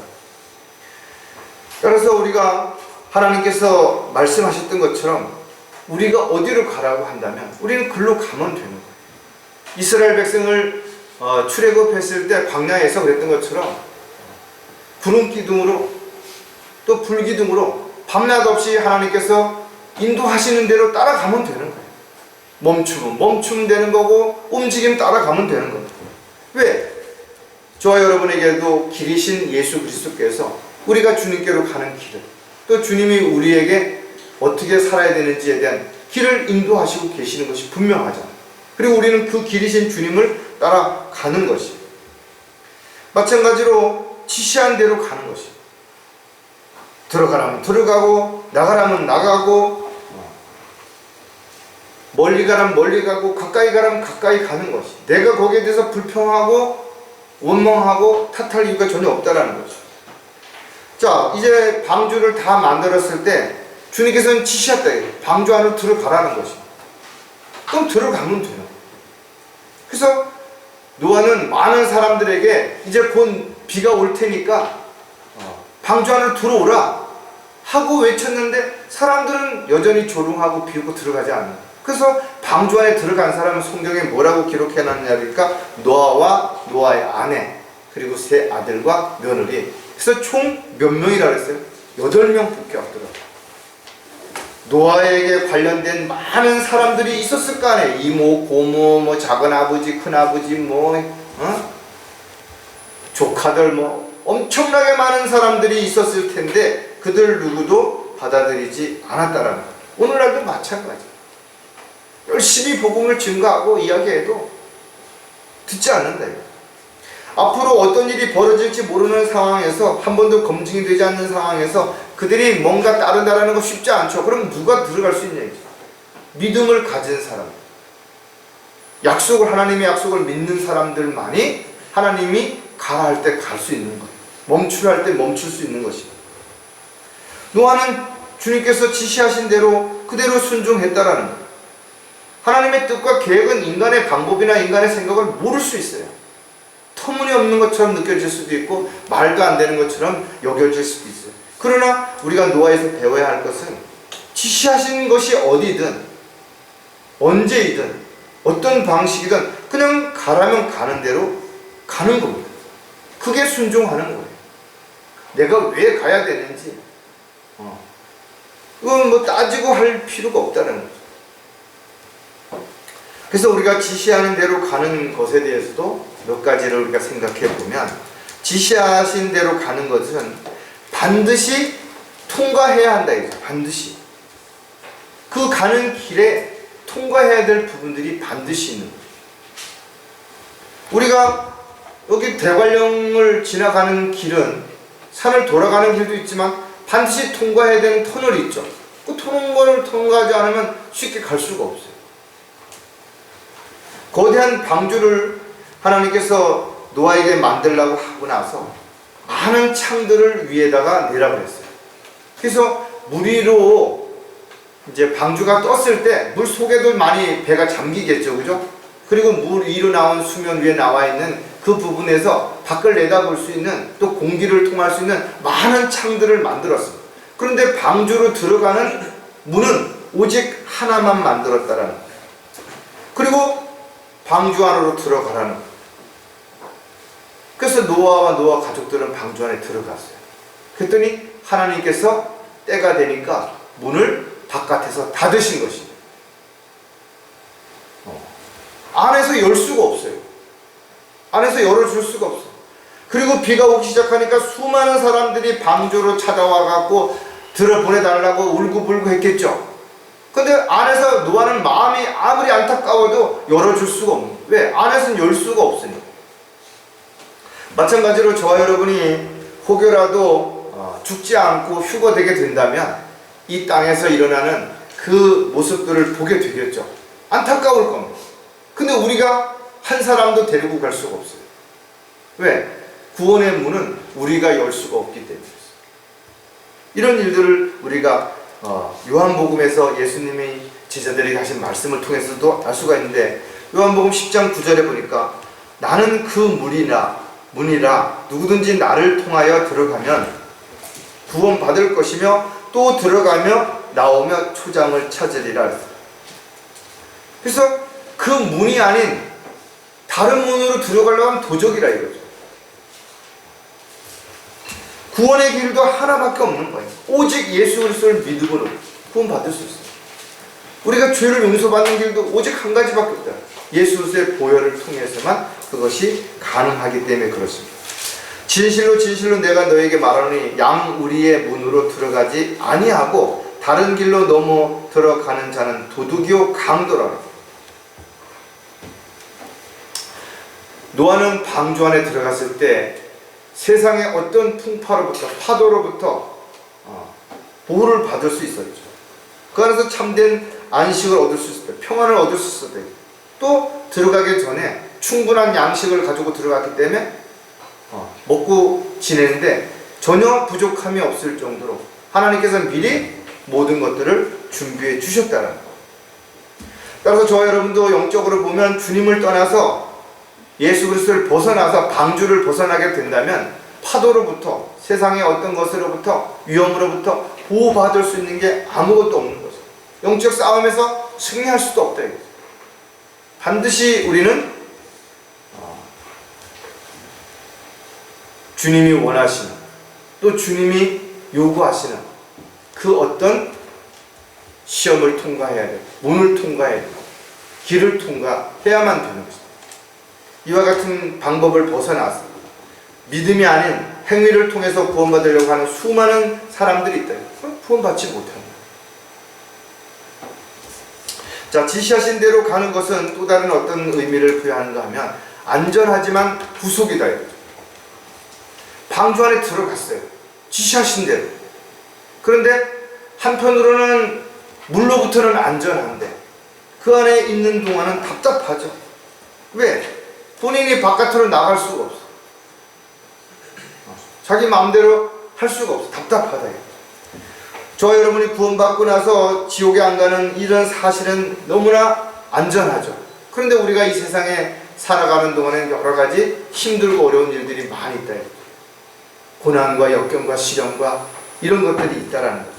따라서 우리가 하나님께서 말씀하셨던 것처럼 우리가 어디로 가라고 한다면 우리는 글로 가면 되는 거예요. 이스라엘 백성을 출애굽했을 때 광야에서 그랬던 것처럼 구름 기둥으로 또 불 기둥으로 밤낮 없이 하나님께서 인도하시는 대로 따라가면 되는 거예요. 멈추면 멈추면 되는 거고 움직이면 따라가면 되는 거예요. 왜? 저와 여러분에게도 길이신 예수 그리스도께서 우리가 주님께로 가는 길을 또 주님이 우리에게 어떻게 살아야 되는지에 대한 길을 인도하시고 계시는 것이 분명하잖아요. 그리고 우리는 그 길이신 주님을 따라가는 것이에요. 마찬가지로 지시한 대로 가는 것이에요. 들어가라면 들어가고 나가라면 나가고 멀리 가라면 멀리 가고 가까이 가라면 가까이 가는 것이, 내가 거기에 대해서 불평하고 원망하고 탓할 이유가 전혀 없다라는 거죠. 자, 이제 방주를 다 만들었을 때 주님께서는 지시했다. 방주 안으로 들어가라는 것이. 그럼 들어가면 돼요. 그래서 노아는 많은 사람들에게 이제 곧 비가 올 테니까 방주 안으로 들어오라 하고 외쳤는데 사람들은 여전히 조롱하고 비웃고 들어가지 않는다. 그래서 방주 안에 들어간 사람은 성경에 뭐라고 기록해놨냐니까 노아와 노아의 아내 그리고 세 아들과 며느리. 그래서 총 몇 명이라 그랬어요? 8명밖에 없더라고요. 노아에게 관련된 많은 사람들이 있었을 거 아니에요. 이모, 고모, 작은아버지, 큰아버지, 조카들, 엄청나게 많은 사람들이 있었을 텐데 그들 누구도 받아들이지 않았다라는 거예요. 오늘날도 마찬가지. 열심히 복음을 증거하고 이야기해도 듣지 않는다. 앞으로 어떤 일이 벌어질지 모르는 상황에서 한 번도 검증이 되지 않는 상황에서 그들이 뭔가 따른다라는 거 쉽지 않죠. 그럼 누가 들어갈 수 있냐 이죠. 믿음을 가진 사람, 하나님의 약속을 믿는 사람들만이 하나님이 가라 할 때 갈 수 있는 거예요. 멈추라 할 때 멈출 수 있는 것입니다. 노아는 주님께서 지시하신 대로 그대로 순종했다라는 거예요. 하나님의 뜻과 계획은 인간의 방법이나 인간의 생각을 모를 수 있어요. 터무니없는 것처럼 느껴질 수도 있고 말도 안 되는 것처럼 여겨질 수도 있어요. 그러나 우리가 노아에서 배워야 할 것은 지시하신 것이 어디든 언제이든 어떤 방식이든 그냥 가라면 가는 대로 가는 겁니다. 그게 순종하는 거예요. 내가 왜 가야 되는지 그건 따지고 할 필요가 없다는 거죠. 그래서 우리가 지시하는 대로 가는 것에 대해서도 몇 가지를 우리가 생각해 보면 지시하신 대로 가는 것은 반드시 통과해야 한다. 반드시. 그 가는 길에 통과해야 될 부분들이 반드시 있는 거예요. 우리가 여기 대관령을 지나가는 길은 산을 돌아가는 길도 있지만 반드시 통과해야 되는 터널이 있죠. 그 터널을 통과하지 않으면 쉽게 갈 수가 없어요. 거대한 방주를 하나님께서 노아에게 만들라고 하고 나서 많은 창들을 위에다가 내라 그랬어요. 그래서 물 위로 이제 방주가 떴을 때 물 속에도 많이 배가 잠기겠죠, 그죠? 그리고 물 위로 나온 수면 위에 나와 있는 그 부분에서 밖을 내다볼 수 있는 또 공기를 통할 수 있는 많은 창들을 만들었습니다. 그런데 방주로 들어가는 문은 오직 하나만 만들었다라는 거예요. 그리고 방주 안으로 들어가라는 거예요. 그래서 노아와 노아 가족들은 방주 안에 들어갔어요. 그랬더니 하나님께서 때가 되니까 문을 바깥에서 닫으신 것입니다. 안에서 열 수가 없어요. 안에서 열어줄 수가 없어요. 그리고 비가 오기 시작하니까 수많은 사람들이 방주로 찾아와 갖고 들어보내달라고 울고불고 했겠죠. 근데 안에서 노아는 마음이 아무리 안타까워도 열어줄 수가 없는 거예요. 왜? 안에서는 열 수가 없으니까. 마찬가지로 저와 여러분이 혹여라도 죽지 않고 휴거되게 된다면 이 땅에서 일어나는 그 모습들을 보게 되겠죠. 안타까울 겁니다. 근데 우리가 한 사람도 데리고 갈 수가 없어요. 왜? 구원의 문은 우리가 열 수가 없기 때문이었어요. 이런 일들을 우리가 요한복음에서 예수님이 제자들에게 하신 말씀을 통해서도 알 수가 있는데, 요한복음 10장 9절에 보니까 나는 그 문이라 누구든지 나를 통하여 들어가면 구원받을 것이며 또 들어가며 나오며 초장을 찾으리라. 그래서 그 문이 아닌 다른 문으로 들어가려고 하면 도적이라 이거죠. 구원의 길도 하나밖에 없는 거예요. 오직 예수 그리스도를 믿음으로 구원받을 수 있어요. 우리가 죄를 용서받는 길도 오직 한 가지밖에 없다. 예수 그리스도의 보혈을 통해서만 그것이 가능하기 때문에 그렇습니다. 진실로 진실로 내가 너에게 말하노니 양우리의 문으로 들어가지 아니하고 다른 길로 넘어 들어가는 자는 도둑이요 강도라. 노아는 방주 안에 들어갔을 때 세상의 어떤 풍파로부터, 파도로부터 보호를 받을 수 있었죠. 그 안에서 참된 안식을 얻을 수 있었다. 평안을 얻을 수 있었다. 또 들어가기 전에 충분한 양식을 가지고 들어갔기 때문에 먹고 지내는데 전혀 부족함이 없을 정도로 하나님께서 미리 모든 것들을 준비해 주셨다는 것. 따라서 저와 여러분도 영적으로 보면 주님을 떠나서 예수 그리스도를 벗어나서 방주를 벗어나게 된다면 파도로부터, 세상의 어떤 것으로부터, 위험으로부터 보호받을 수 있는 게 아무것도 없는 거죠. 영적 싸움에서 승리할 수도 없다 이거죠. 반드시 우리는 주님이 원하시는, 또 주님이 요구하시는 그 어떤 시험을 통과해야 돼요. 문을 통과해야 돼요. 길을 통과해야만 되는 것입니다. 이와 같은 방법을 벗어나서 믿음이 아닌 행위를 통해서 구원받으려고 하는 수많은 사람들이 있다. 구원받지 못합니다. 자, 지시하신 대로 가는 것은 또 다른 어떤 의미를 부여하는가 하면 안전하지만 구속이다. 방주 안에 들어갔어요. 지시하신 대로. 그런데 한편으로는 물로부터는 안전한데 그 안에 있는 동안은 답답하죠. 왜? 본인이 바깥으로 나갈 수가 없어. 자기 마음대로 할 수가 없어. 답답하다. 저와 여러분이 구원받고 나서 지옥에 안 가는 이런 사실은 너무나 안전하죠. 그런데 우리가 이 세상에 살아가는 동안에 여러 가지 힘들고 어려운 일들이 많이 있다. 고난과 역경과 시련과 이런 것들이 있다라는 거죠.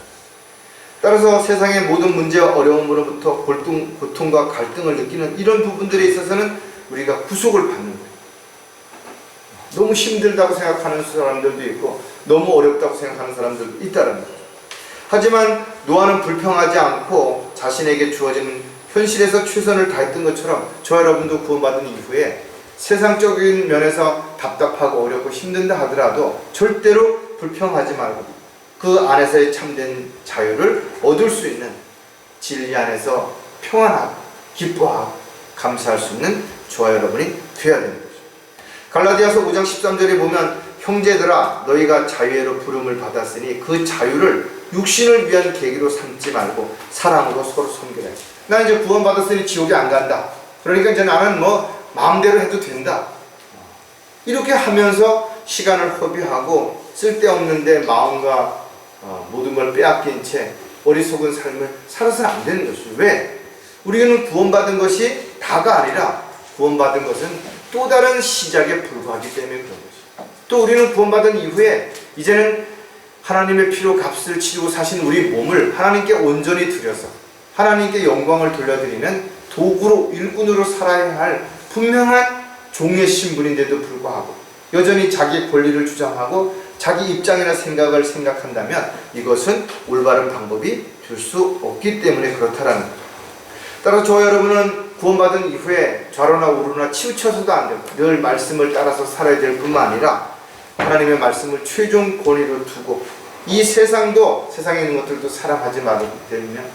따라서 세상의 모든 문제와 어려움으로부터 고통과 갈등을 느끼는 이런 부분들에 있어서는 우리가 구속을 받는 거예요. 너무 힘들다고 생각하는 사람들도 있고 너무 어렵다고 생각하는 사람들도 있다는 거죠. 하지만 노아는 불평하지 않고 자신에게 주어진 현실에서 최선을 다했던 것처럼 저 여러분도 구원받은 이후에 세상적인 면에서 답답하고 어렵고 힘든다 하더라도 절대로 불평하지 말고 그 안에서의 참된 자유를 얻을 수 있는 진리 안에서 평안하고 기뻐하고 감사할 수 있는 저와 여러분이 되어야 되는 거죠. 갈라디아서 5장 13절에 보면 형제들아 너희가 자유로 부름을 받았으니 그 자유를 육신을 위한 계기로 삼지 말고 사랑으로 서로 섬기라. 나 이제 구원받았으니 지옥에 안 간다. 그러니까 이제 나는 마음대로 해도 된다. 이렇게 하면서 시간을 허비하고 쓸데없는데 마음과 모든 걸 빼앗긴 채 어리석은 삶을 살아서는 안 되는 것이죠. 왜? 우리는 구원받은 것이 다가 아니라 구원받은 것은 또 다른 시작에 불과하기 때문에 그런 것이죠. 또 우리는 구원받은 이후에 이제는 하나님의 피로 값을 치르고 사신 우리 몸을 하나님께 온전히 드려서 하나님께 영광을 돌려드리는 도구로 일꾼으로 살아야 할 분명한 종의 신분인데도 불구하고 여전히 자기 권리를 주장하고 자기 입장이나 생각을 생각한다면 이것은 올바른 방법이 될 수 없기 때문에 그렇다라는 거죠. 따라서 저와 여러분은 구원받은 이후에 좌로나 우로나 치우쳐서도 안 되고 늘 말씀을 따라서 살아야 될 뿐만 아니라 하나님의 말씀을 최종 권위로 두고 이 세상도, 세상에 있는 것들도 사랑하지 말기 때문에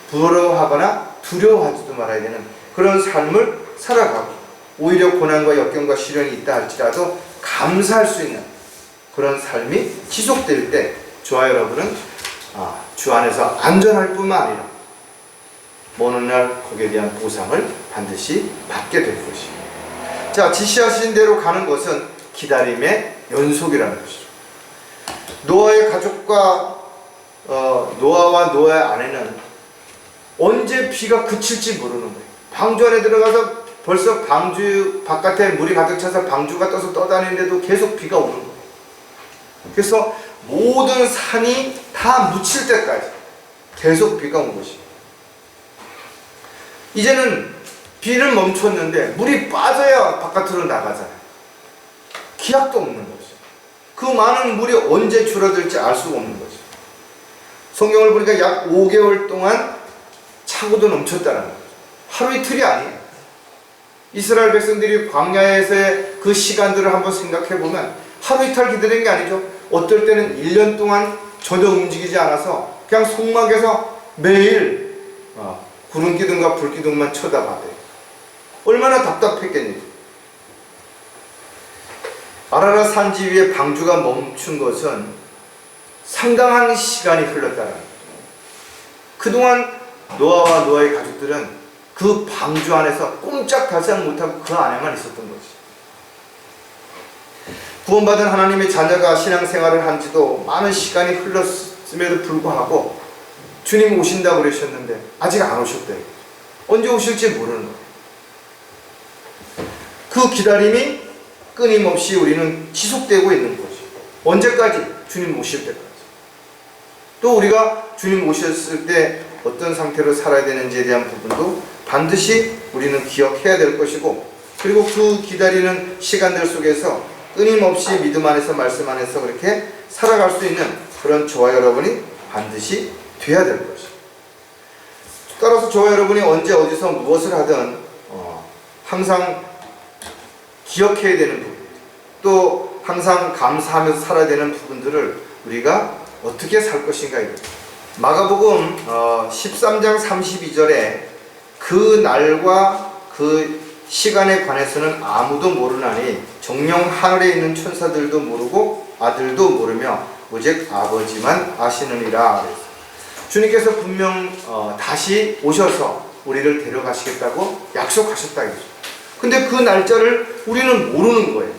부러워하거나 두려워하지도 말아야 되는 그런 삶을 살아가고, 오히려 고난과 역경과 시련이 있다 할지라도 감사할 수 있는 그런 삶이 지속될 때 저와 여러분은 주 안에서 안전할 뿐만 아니라 먼 날 거기에 대한 보상을 반드시 받게 될 것입니다. 자, 지시하신 대로 가는 것은 기다림의 연속이라는 것이죠. 노아의 가족과 노아와 노아의 아내는 언제 비가 그칠지 모르는 거예요. 방주 안에 들어가서 벌써 방주 바깥에 물이 가득 차서 방주가 떠서 떠다니는데도 계속 비가 오는 거예요. 그래서 모든 산이 다 묻힐 때까지 계속 비가 온 것입니다. 이제는 비는 멈췄는데 물이 빠져야 바깥으로 나가잖아요. 기약도 없는 거죠. 그 많은 물이 언제 줄어들지 알 수가 없는 거죠. 성경을 보니까 약 5개월 동안 차고도 넘쳤다는 거죠. 하루 이틀이 아니에요. 이스라엘 백성들이 광야에서의 그 시간들을 한번 생각해 보면 하루 이틀 기다린 게 아니죠. 어떨 때는 1년 동안 전혀 움직이지 않아서 그냥 속막에서 매일 구름 기둥과 불 기둥만 쳐다봐대요. 얼마나 답답했겠니. 아라랏 산지 위에 방주가 멈춘 것은 상당한 시간이 흘렀다는 거죠. 그동안 노아와 노아의 가족들은 그 방주 안에서 꼼짝달싹 못하고 그 안에만 있었던 거지. 구원받은 하나님의 자녀가 신앙생활을 한 지도 많은 시간이 흘렀음에도 불구하고 주님 오신다고 그러셨는데 아직 안 오셨대요. 언제 오실지 모르는 거예요. 그 기다림이 끊임없이 우리는 지속되고 있는 것이죠. 언제까지? 주님 오실 때까지. 또 우리가 주님 오셨을 때 어떤 상태로 살아야 되는지에 대한 부분도 반드시 우리는 기억해야 될 것이고, 그리고 그 기다리는 시간들 속에서 끊임없이 믿음 안에서 말씀 안에서 그렇게 살아갈 수 있는 그런 저와 여러분이 반드시 돼야 될 것이죠. 따라서 저와 여러분이 언제 어디서 무엇을 하든 항상 기억해야 되는 부분, 또 항상 감사하면서 살아야 되는 부분들을 우리가 어떻게 살 것인가. 마가복음 13장 32절에 그 날과 그 시간에 관해서는 아무도 모르나니 정녕 하늘에 있는 천사들도 모르고 아들도 모르며 오직 아버지만 아시느니라. 주님께서 분명 다시 오셔서 우리를 데려가시겠다고 약속하셨다 이거죠. 근데 그 날짜를 우리는 모르는 거예요.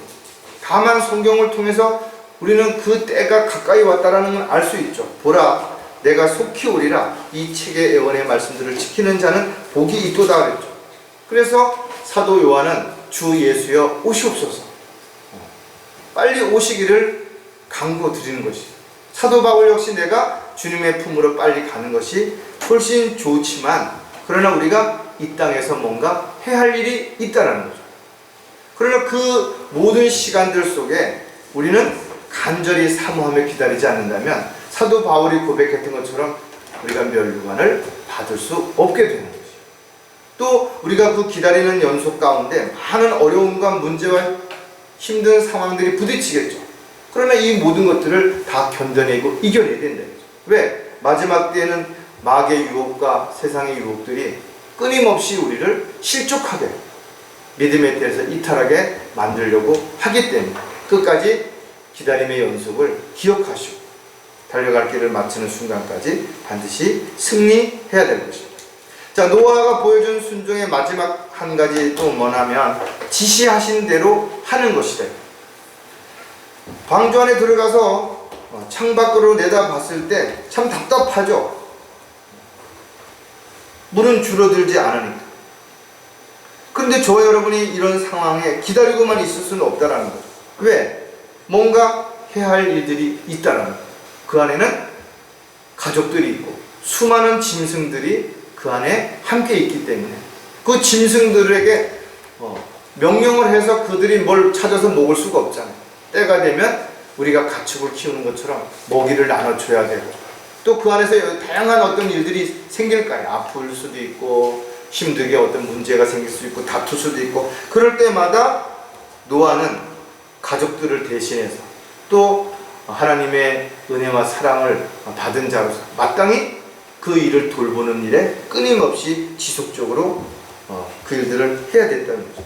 다만 성경을 통해서 우리는 그 때가 가까이 왔다라는 걸 알 수 있죠. 보라, 내가 속히 오리라. 이 책의 예언의 말씀들을 지키는 자는 복이 있도다 그랬죠. 그래서 사도 요한은 주 예수여 오시옵소서, 빨리 오시기를 강구드리는 것이죠. 사도 바울 역시 내가 주님의 품으로 빨리 가는 것이 훨씬 좋지만, 그러나 우리가 이 땅에서 뭔가 해야 할 일이 있다는 거죠. 그러나 그 모든 시간들 속에 우리는 간절히 사모하며 기다리지 않는다면 사도 바울이 고백했던 것처럼 우리가 멸류관을 받을 수 없게 되는 거죠. 또 우리가 그 기다리는 연속 가운데 많은 어려움과 문제와 힘든 상황들이 부딪히겠죠. 그러나 이 모든 것들을 다 견뎌내고 이겨내야 된다는 거죠. 왜? 마지막 때에는 마귀의 유혹과 세상의 유혹들이 끊임없이 우리를 실족하게, 믿음의 때에서 이탈하게 만들려고 하기 때문에 끝까지 기다림의 연속을 기억하시고 달려갈 길을 마치는 순간까지 반드시 승리해야 될 것입니다. 자, 노아가 보여준 순종의 마지막 한 가지 또 뭐냐면 지시하신 대로 하는 것이다. 방주 안에 들어가서 창밖으로 내다봤을 때 참 답답하죠. 물은 줄어들지 않으니까. 그런데 저와 여러분이 이런 상황에 기다리고만 있을 수는 없다라는 거죠. 왜? 뭔가 해야 할 일들이 있다라는 거죠. 그 안에는 가족들이 있고 수많은 짐승들이 그 안에 함께 있기 때문에 그 짐승들에게 명령을 해서 그들이 뭘 찾아서 먹을 수가 없잖아요. 때가 되면 우리가 가축을 키우는 것처럼 먹이를 나눠줘야 되고, 또 그 안에서 다양한 어떤 일들이 생길 거예요. 아플 수도 있고 힘들게 어떤 문제가 생길 수도 있고 다툴 수도 있고, 그럴 때마다 노아는 가족들을 대신해서 또 하나님의 은혜와 사랑을 받은 자로서 마땅히 그 일을 돌보는 일에 끊임없이 지속적으로 그 일들을 해야 됐다는 거죠.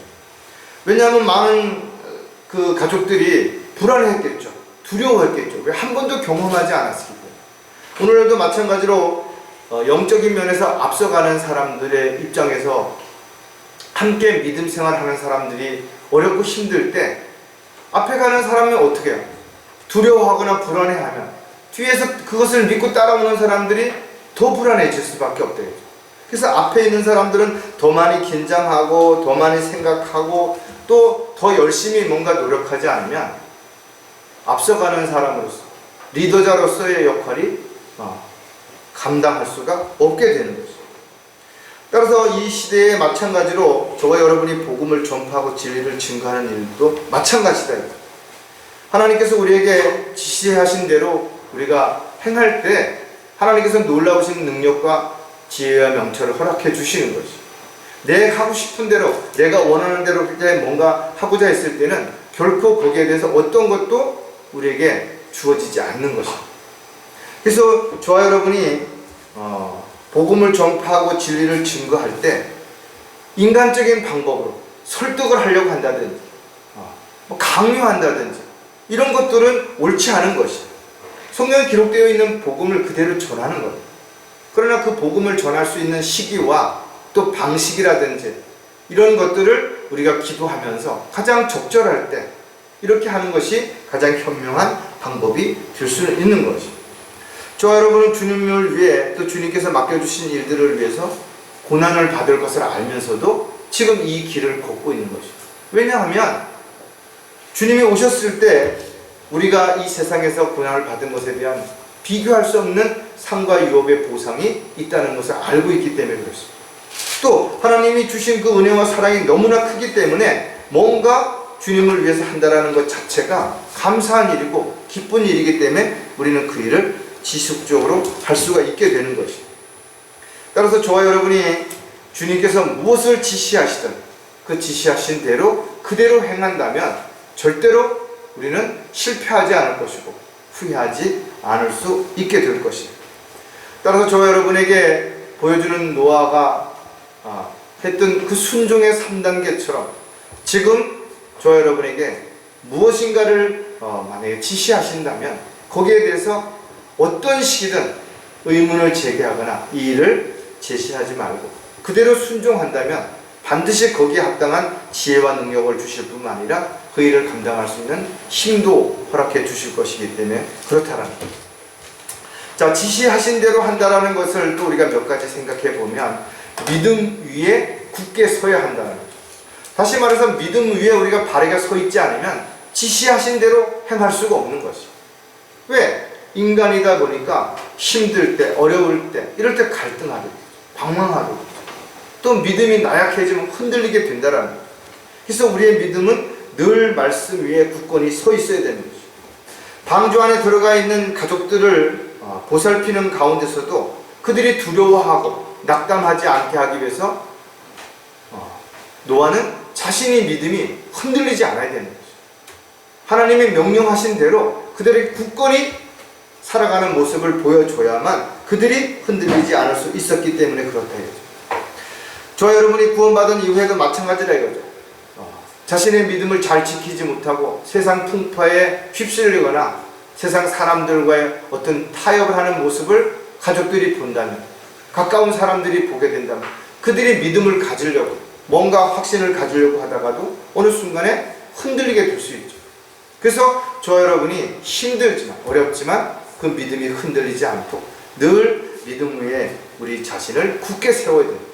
왜냐하면 많은 그 가족들이 불안해했겠죠. 두려워했겠죠. 왜? 한 번도 경험하지 않았기 때문에. 오늘도 마찬가지로 영적인 면에서 앞서가는 사람들의 입장에서 함께 믿음 생활하는 사람들이 어렵고 힘들 때 앞에 가는 사람은 어떻게 해요? 두려워하거나 불안해하면 뒤에서 그것을 믿고 따라오는 사람들이 더 불안해질 수밖에 없대요. 그래서 앞에 있는 사람들은 더 많이 긴장하고 더 많이 생각하고 또 더 열심히 뭔가 노력하지 않으면 앞서가는 사람으로서 리더자로서의 역할이 감당할 수가 없게 되는 거죠. 따라서 이 시대에 마찬가지로 저와 여러분이 복음을 전파하고 진리를 증거하는 일도 마찬가지다. 하나님께서 우리에게 지시하신 대로 우리가 행할 때 하나님께서 놀라우신 능력과 지혜와 명철을 허락해 주시는 거죠. 내가 하고 싶은 대로, 내가 원하는 대로 뭔가 하고자 했을 때는 결코 거기에 대해서 어떤 것도 우리에게 주어지지 않는 것입니다. 그래서 저와 여러분이 복음을 전파하고 진리를 증거할 때 인간적인 방법으로 설득을 하려고 한다든지 강요한다든지 이런 것들은 옳지 않은 것이에요. 성경에 기록되어 있는 복음을 그대로 전하는 거예요. 그러나 그 복음을 전할 수 있는 시기와 또 방식이라든지 이런 것들을 우리가 기도하면서 가장 적절할 때 이렇게 하는 것이 가장 현명한 방법이 될 수는 있는 것이죠. 저와 여러분은 주님을 위해 또 주님께서 맡겨주신 일들을 위해서 고난을 받을 것을 알면서도 지금 이 길을 걷고 있는 것이죠. 왜냐하면 주님이 오셨을 때 우리가 이 세상에서 고난을 받은 것에 대한 비교할 수 없는 상과 유업의 보상이 있다는 것을 알고 있기 때문에 그렇습니다. 또 하나님이 주신 그 은혜와 사랑이 너무나 크기 때문에 뭔가 주님을 위해서 한다는 것 자체가 감사한 일이고 기쁜 일이기 때문에 우리는 그 일을 지속적으로 할 수가 있게 되는 것입니다. 따라서 저와 여러분이 주님께서 무엇을 지시하시든 그 지시하신 대로 그대로 행한다면 절대로 우리는 실패하지 않을 것이고 후회하지 않을 수 있게 될 것입니다. 따라서 저와 여러분에게 보여주는 노아가 했던 그 순종의 3단계처럼 지금 저와 여러분에게 무엇인가를 만약에 지시하신다면 거기에 대해서 어떤 시기든 의문을 제기하거나 이 일을 제시하지 말고 그대로 순종한다면 반드시 거기에 합당한 지혜와 능력을 주실 뿐만 아니라 그 일을 감당할 수 있는 힘도 허락해 주실 것이기 때문에 그렇다라는 거죠. 자, 지시하신 대로 한다라는 것을 또 우리가 몇 가지 생각해 보면 믿음 위에 굳게 서야 한다는 거죠. 다시 말해서 믿음 위에 우리가 바르게 서 있지 않으면 지시하신 대로 행할 수가 없는 것이죠. 왜? 인간이다 보니까 힘들 때, 어려울 때, 이럴 때 갈등하게 되죠. 방황하게 되죠. 또 믿음이 나약해지면 흔들리게 된다는 거죠. 그래서 우리의 믿음은 늘 말씀 위에 굳건히 서 있어야 되는 거죠. 방주 안에 들어가 있는 가족들을 보살피는 가운데서도 그들이 두려워하고 낙담하지 않게 하기 위해서 노아는 자신의 믿음이 흔들리지 않아야 되는 거죠. 하나님이 명령하신 대로 그들이 굳건히 살아가는 모습을 보여줘야만 그들이 흔들리지 않을 수 있었기 때문에 그렇다 이거죠. 저와 여러분이 구원받은 이후에도 마찬가지라 이거죠. 자신의 믿음을 잘 지키지 못하고 세상 풍파에 휩쓸리거나 세상 사람들과의 어떤 타협을 하는 모습을 가족들이 본다면, 가까운 사람들이 보게 된다면 그들이 믿음을 가지려고 뭔가 확신을 가지려고 하다가도 어느 순간에 흔들리게 될 수 있죠. 그래서 저와 여러분이 힘들지만 어렵지만 그 믿음이 흔들리지 않도록 늘 믿음 위에 우리 자신을 굳게 세워야 됩니다.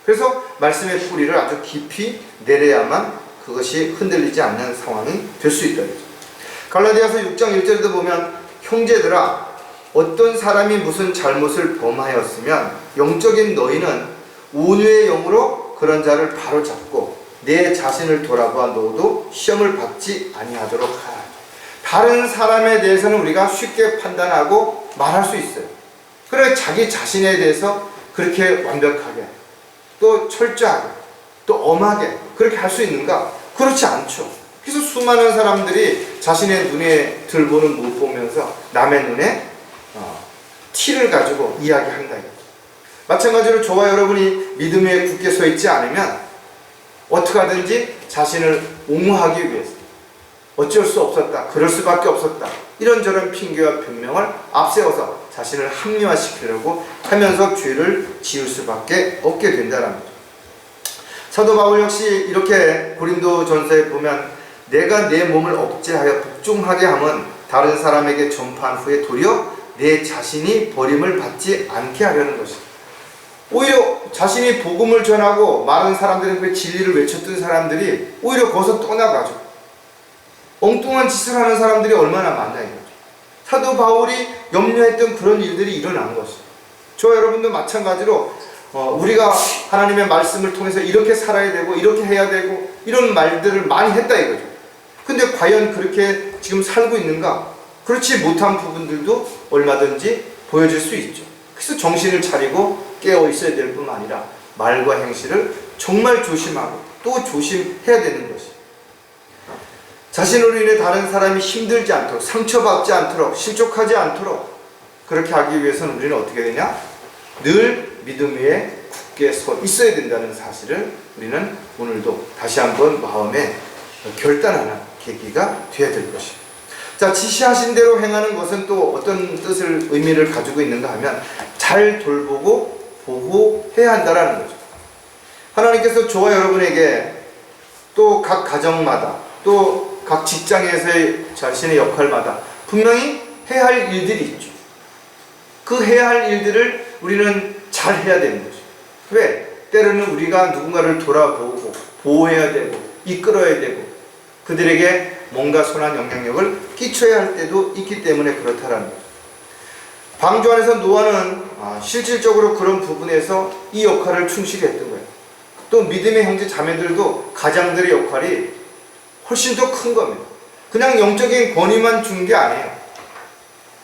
그래서 말씀의 뿌리를 아주 깊이 내려야만 그것이 흔들리지 않는 상황이 될 수 있다. 갈라디아서 6장 1절에도 보면 형제들아 어떤 사람이 무슨 잘못을 범하였으면 영적인 너희는 온유의 영으로 그런 자를 바로잡고 내 자신을 돌아보아 너도 시험을 받지 아니하도록 하라. 다른 사람에 대해서는 우리가 쉽게 판단하고 말할 수 있어요. 그래 자기 자신에 대해서 그렇게 완벽하게 또 철저하게 또 엄하게 그렇게 할 수 있는가? 그렇지 않죠. 그래서 수많은 사람들이 자신의 눈에 들보는 못 보면서 남의 눈에 티를 가지고 이야기한다. 마찬가지로 저와 여러분이 믿음 위에 굳게 서 있지 않으면 어떻게 하든지 자신을 옹호하기 위해서 어쩔 수 없었다, 그럴 수밖에 없었다, 이런저런 핑계와 변명을 앞세워서 자신을 합리화시키려고 하면서 죄를 지을 수밖에 없게 된다는 거죠. 사도 바울 역시 이렇게 고린도전서에 보면 내가 내 몸을 억제하여 복종하게 함은 다른 사람에게 전파한 후에 도리어 내 자신이 버림을 받지 않게 하려는 것이다. 오히려 자신이 복음을 전하고 많은 사람들은 그 진리를 외쳤던 사람들이 오히려 거기서 떠나가죠. 엉뚱한 짓을 하는 사람들이 얼마나 많나 이거죠. 사도 바울이 염려했던 그런 일들이 일어난 것이죠. 저와 여러분도 마찬가지로 우리가 하나님의 말씀을 통해서 이렇게 살아야 되고 이렇게 해야 되고 이런 말들을 많이 했다 이거죠. 근데 과연 그렇게 지금 살고 있는가? 그렇지 못한 부분들도 얼마든지 보여질 수 있죠. 그래서 정신을 차리고 깨어 있어야 될 뿐만 아니라 말과 행실을 정말 조심하고 또 조심해야 되는 것이. 자신으로 인해 다른 사람이 힘들지 않도록, 상처받지 않도록, 실족하지 않도록 그렇게 하기 위해서는 우리는 어떻게 되냐? 늘 믿음 위에 굳게 서 있어야 된다는 사실을 우리는 오늘도 다시 한번 마음에 결단하는 계기가 되어야 될 것입니다. 자, 지시하신 대로 행하는 것은 또 어떤 뜻을, 의미를 가지고 있는가 하면 잘 돌보고 보호해야 한다는 거죠. 하나님께서 저와 여러분에게 또 각 가정마다 또 각 직장에서의 자신의 역할마다 분명히 해야 할 일들이 있죠. 그 해야 할 일들을 우리는 잘 해야 되는 거죠. 왜? 때로는 우리가 누군가를 돌아보고 보호해야 되고 이끌어야 되고 그들에게 뭔가 선한 영향력을 끼쳐야 할 때도 있기 때문에 그렇다라는 거죠. 방주 안에서 노아는 실질적으로 그런 부분에서 이 역할을 충실히 했던 거예요. 또 믿음의 형제 자매들도 가장들의 역할이 훨씬 더 큰 겁니다. 그냥 영적인 권위만 준 게 아니에요.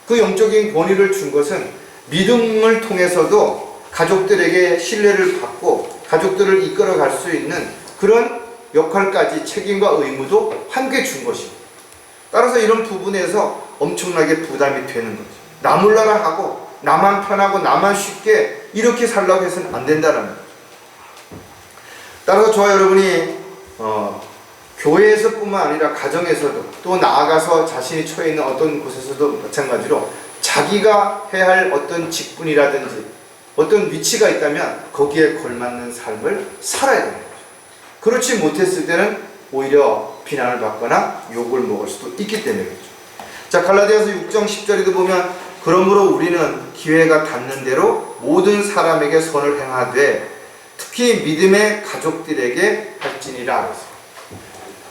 그 영적인 권위를 준 것은 믿음을 통해서도 가족들에게 신뢰를 받고 가족들을 이끌어갈 수 있는 그런 역할까지 책임과 의무도 함께 준 것입니다. 따라서 이런 부분에서 엄청나게 부담이 되는 거죠. 나 몰라라 하고 나만 편하고 나만 쉽게 이렇게 살라고 해서는 안 된다는 거죠. 따라서 저와 여러분이 교회에서 뿐만 아니라 가정에서도 또 나아가서 자신이 처해 있는 어떤 곳에서도 마찬가지로 자기가 해야 할 어떤 직분이라든지 어떤 위치가 있다면 거기에 걸맞는 삶을 살아야 됩니다. 그렇지 못했을 때는 오히려 비난을 받거나 욕을 먹을 수도 있기 때문에 그렇죠. 자, 갈라디아서 6장 10절에도 보면 그러므로 우리는 기회가 닿는 대로 모든 사람에게 선을 행하되 특히 믿음의 가족들에게 할지니라 그랬어요.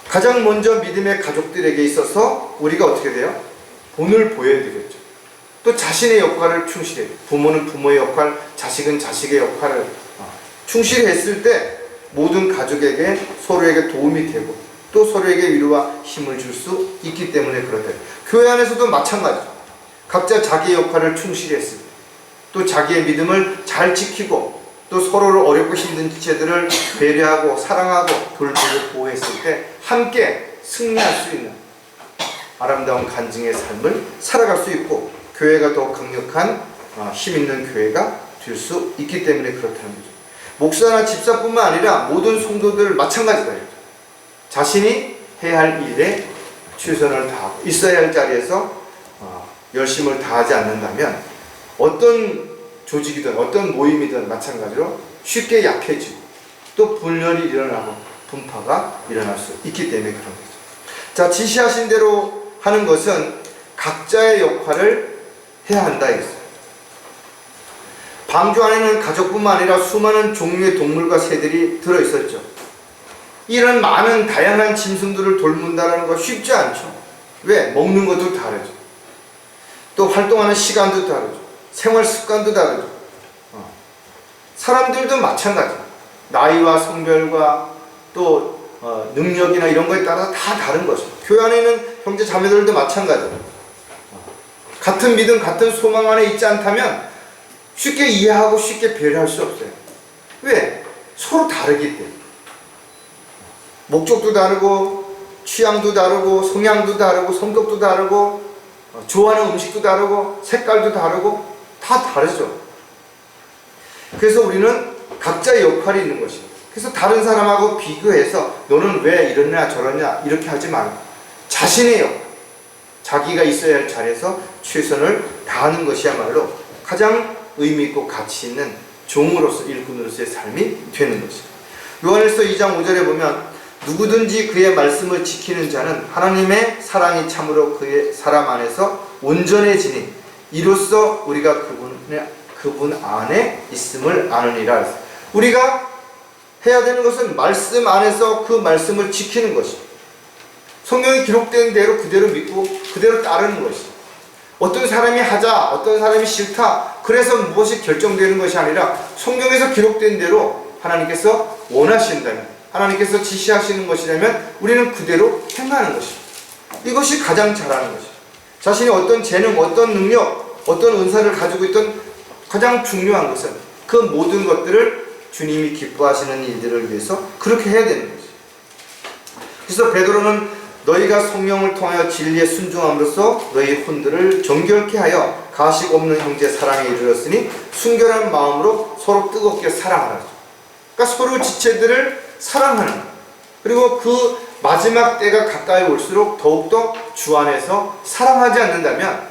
가장 먼저 믿음의 가족들에게 있어서 우리가 어떻게 돼요? 본을 보여야 되겠죠. 또 자신의 역할을 충실해요. 부모는 부모의 역할, 자식은 자식의 역할을 충실히 했을 때 모든 가족에게 서로에게 도움이 되고 또 서로에게 위로와 힘을 줄 수 있기 때문에 그렇다. 교회 안에서도 마찬가지죠. 각자 자기의 역할을 충실히 했을 때 또 자기의 믿음을 잘 지키고 또 서로를 어렵고 힘든 지체들을 배려하고 사랑하고 돌보고 보호했을 때 함께 승리할 수 있는 아름다운 간증의 삶을 살아갈 수 있고 교회가 더 강력한 힘있는 교회가 될 수 있기 때문에 그렇다는 거죠. 목사나 집사뿐만 아니라 모든 성도들 마찬가지다. 자신이 해야 할 일에 최선을 다하고 있어야 할 자리에서 열심을 다하지 않는다면 어떤 조직이든 어떤 모임이든 마찬가지로 쉽게 약해지고 또 분열이 일어나고 분파가 일어날 수 있기 때문에 그런 거죠. 자, 지시하신 대로 하는 것은 각자의 역할을 해야 한다 이거죠. 방주 안에는 가족뿐만 아니라 수많은 종류의 동물과 새들이 들어있었죠. 이런 많은 다양한 짐승들을 돌본다는 거 쉽지 않죠. 왜? 먹는 것도 다르죠. 또 활동하는 시간도 다르죠. 생활 습관도 다르죠. 사람들도 마찬가지. 나이와 성별과 또 능력이나 이런 거에 따라 다 다른 것이죠. 교회 안에 있는 형제 자매들도 마찬가지예요. 같은 믿음, 같은 소망 안에 있지 않다면 쉽게 이해하고 쉽게 배려할 수 없어요. 왜? 서로 다르기 때문에. 목적도 다르고, 취향도 다르고, 성향도 다르고, 성격도 다르고, 좋아하는 음식도 다르고, 색깔도 다르고, 다 다르죠. 그래서 우리는 각자의 역할이 있는 것이에요. 그래서 다른 사람하고 비교해서 너는 왜 이러냐 저러냐 이렇게 하지 말고 자신의 역할, 자기가 있어야 할 자리에서 최선을 다하는 것이야말로 가장 의미 있고 가치 있는 종으로서, 일꾼으로서의 삶이 되는 것이에요. 요한일서 2장 5절에 보면 누구든지 그의 말씀을 지키는 자는 하나님의 사랑이 참으로 그의 사람 안에서 온전해지니 이로써 우리가 그분 안에 있음을 아느니라. 우리가 해야 되는 것은 말씀 안에서 그 말씀을 지키는 것입니다. 성경에 기록된 대로 그대로 믿고 그대로 따르는 것이죠. 어떤 사람이 하자, 어떤 사람이 싫다, 그래서 무엇이 결정되는 것이 아니라 성경에서 기록된 대로 하나님께서 원하신다면, 하나님께서 지시하시는 것이라면 우리는 그대로 행하는 것입니다. 이것이 가장 잘하는 것이죠. 자신이 어떤 재능, 어떤 능력, 어떤 은사를 가지고 있던 가장 중요한 것은 그 모든 것들을 주님이 기뻐하시는 일들을 위해서 그렇게 해야 되는 것이죠. 그래서 베드로는 너희가 성령을 통하여 진리에 순종함으로써 너희 혼들을 정결케 하여 가식 없는 형제 사랑에 이르렀으니 순결한 마음으로 서로 뜨겁게 사랑하라. 그러니까 서로 지체들을 사랑하는, 그리고 그 마지막 때가 가까이 올수록 더욱더 주 안에서 사랑하지 않는다면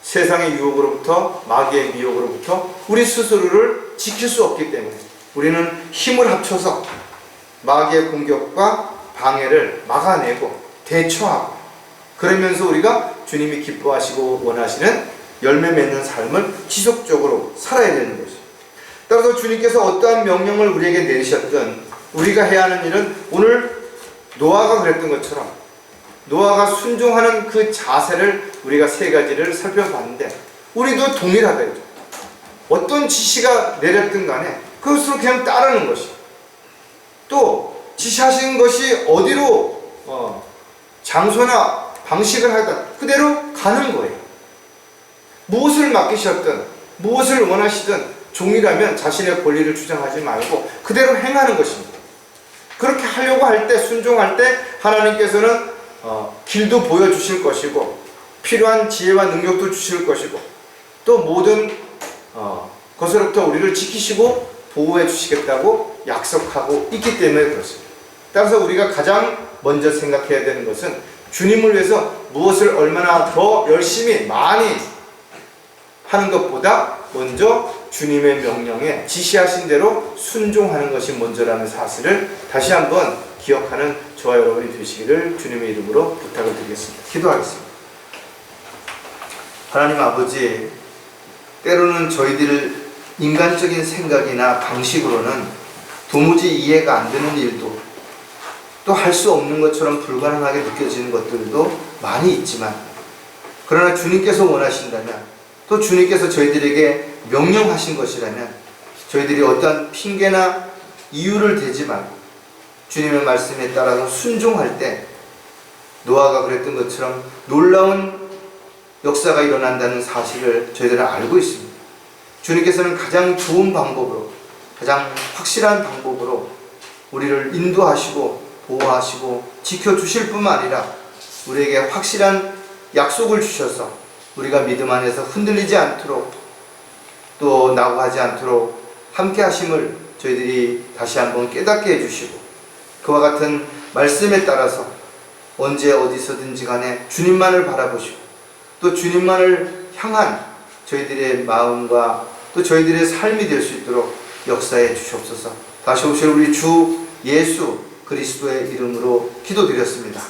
세상의 유혹으로부터, 마귀의 미혹으로부터 우리 스스로를 지킬 수 없기 때문에 우리는 힘을 합쳐서 마귀의 공격과 방해를 막아내고 대처하고, 그러면서 우리가 주님이 기뻐하시고 원하시는 열매 맺는 삶을 지속적으로 살아야 되는 것이죠. 따라서 주님께서 어떠한 명령을 우리에게 내리셨든 우리가 해야 하는 일은 오늘 노아가 그랬던 것처럼 노아가 순종하는 그 자세를 우리가 세 가지를 살펴봤는데 우리도 동일하다. 어떤 지시가 내렸든 간에 그것으로 그냥 따르는 것이, 또 지시하신 것이 어디로 장소나 방식을 하든 그대로 가는 거예요. 무엇을 맡기셨든 무엇을 원하시든 종이라면 자신의 권리를 주장하지 말고 그대로 행하는 것입니다. 그렇게 하려고 할 때, 순종할 때 하나님께서는 길도 보여주실 것이고 필요한 지혜와 능력도 주실 것이고 또 모든 것으로부터 우리를 지키시고 보호해 주시겠다고 약속하고 있기 때문에 그렇습니다. 따라서 우리가 가장 먼저 생각해야 되는 것은 주님을 위해서 무엇을 얼마나 더 열심히 많이 하는 것보다 먼저 주님의 명령에 지시하신 대로 순종하는 것이 먼저라는 사실을 다시 한번 기억하는 저와 여러분이 되시기를 주님의 이름으로 부탁을 드리겠습니다. 기도하겠습니다. 하나님 아버지, 때로는 저희들 인간적인 생각이나 방식으로는 도무지 이해가 안 되는 일도, 또 할 수 없는 것처럼 불가능하게 느껴지는 것들도 많이 있지만, 그러나 주님께서 원하신다면, 또 주님께서 저희들에게 명령하신 것이라면 저희들이 어떠한 핑계나 이유를 대지 말고 주님의 말씀에 따라서 순종할 때 노아가 그랬던 것처럼 놀라운 역사가 일어난다는 사실을 저희들은 알고 있습니다. 주님께서는 가장 좋은 방법으로, 가장 확실한 방법으로 우리를 인도하시고 보호하시고 지켜주실 뿐만 아니라 우리에게 확실한 약속을 주셔서 우리가 믿음 안에서 흔들리지 않도록 또 낙오하지 않도록 함께 하심을 저희들이 다시 한번 깨닫게 해주시고, 그와 같은 말씀에 따라서 언제 어디서든지 간에 주님만을 바라보시고 또 주님만을 향한 저희들의 마음과 또 저희들의 삶이 될 수 있도록 역사해 주시옵소서. 다시 오실 우리 주 예수 그리스도의 이름으로 기도드렸습니다.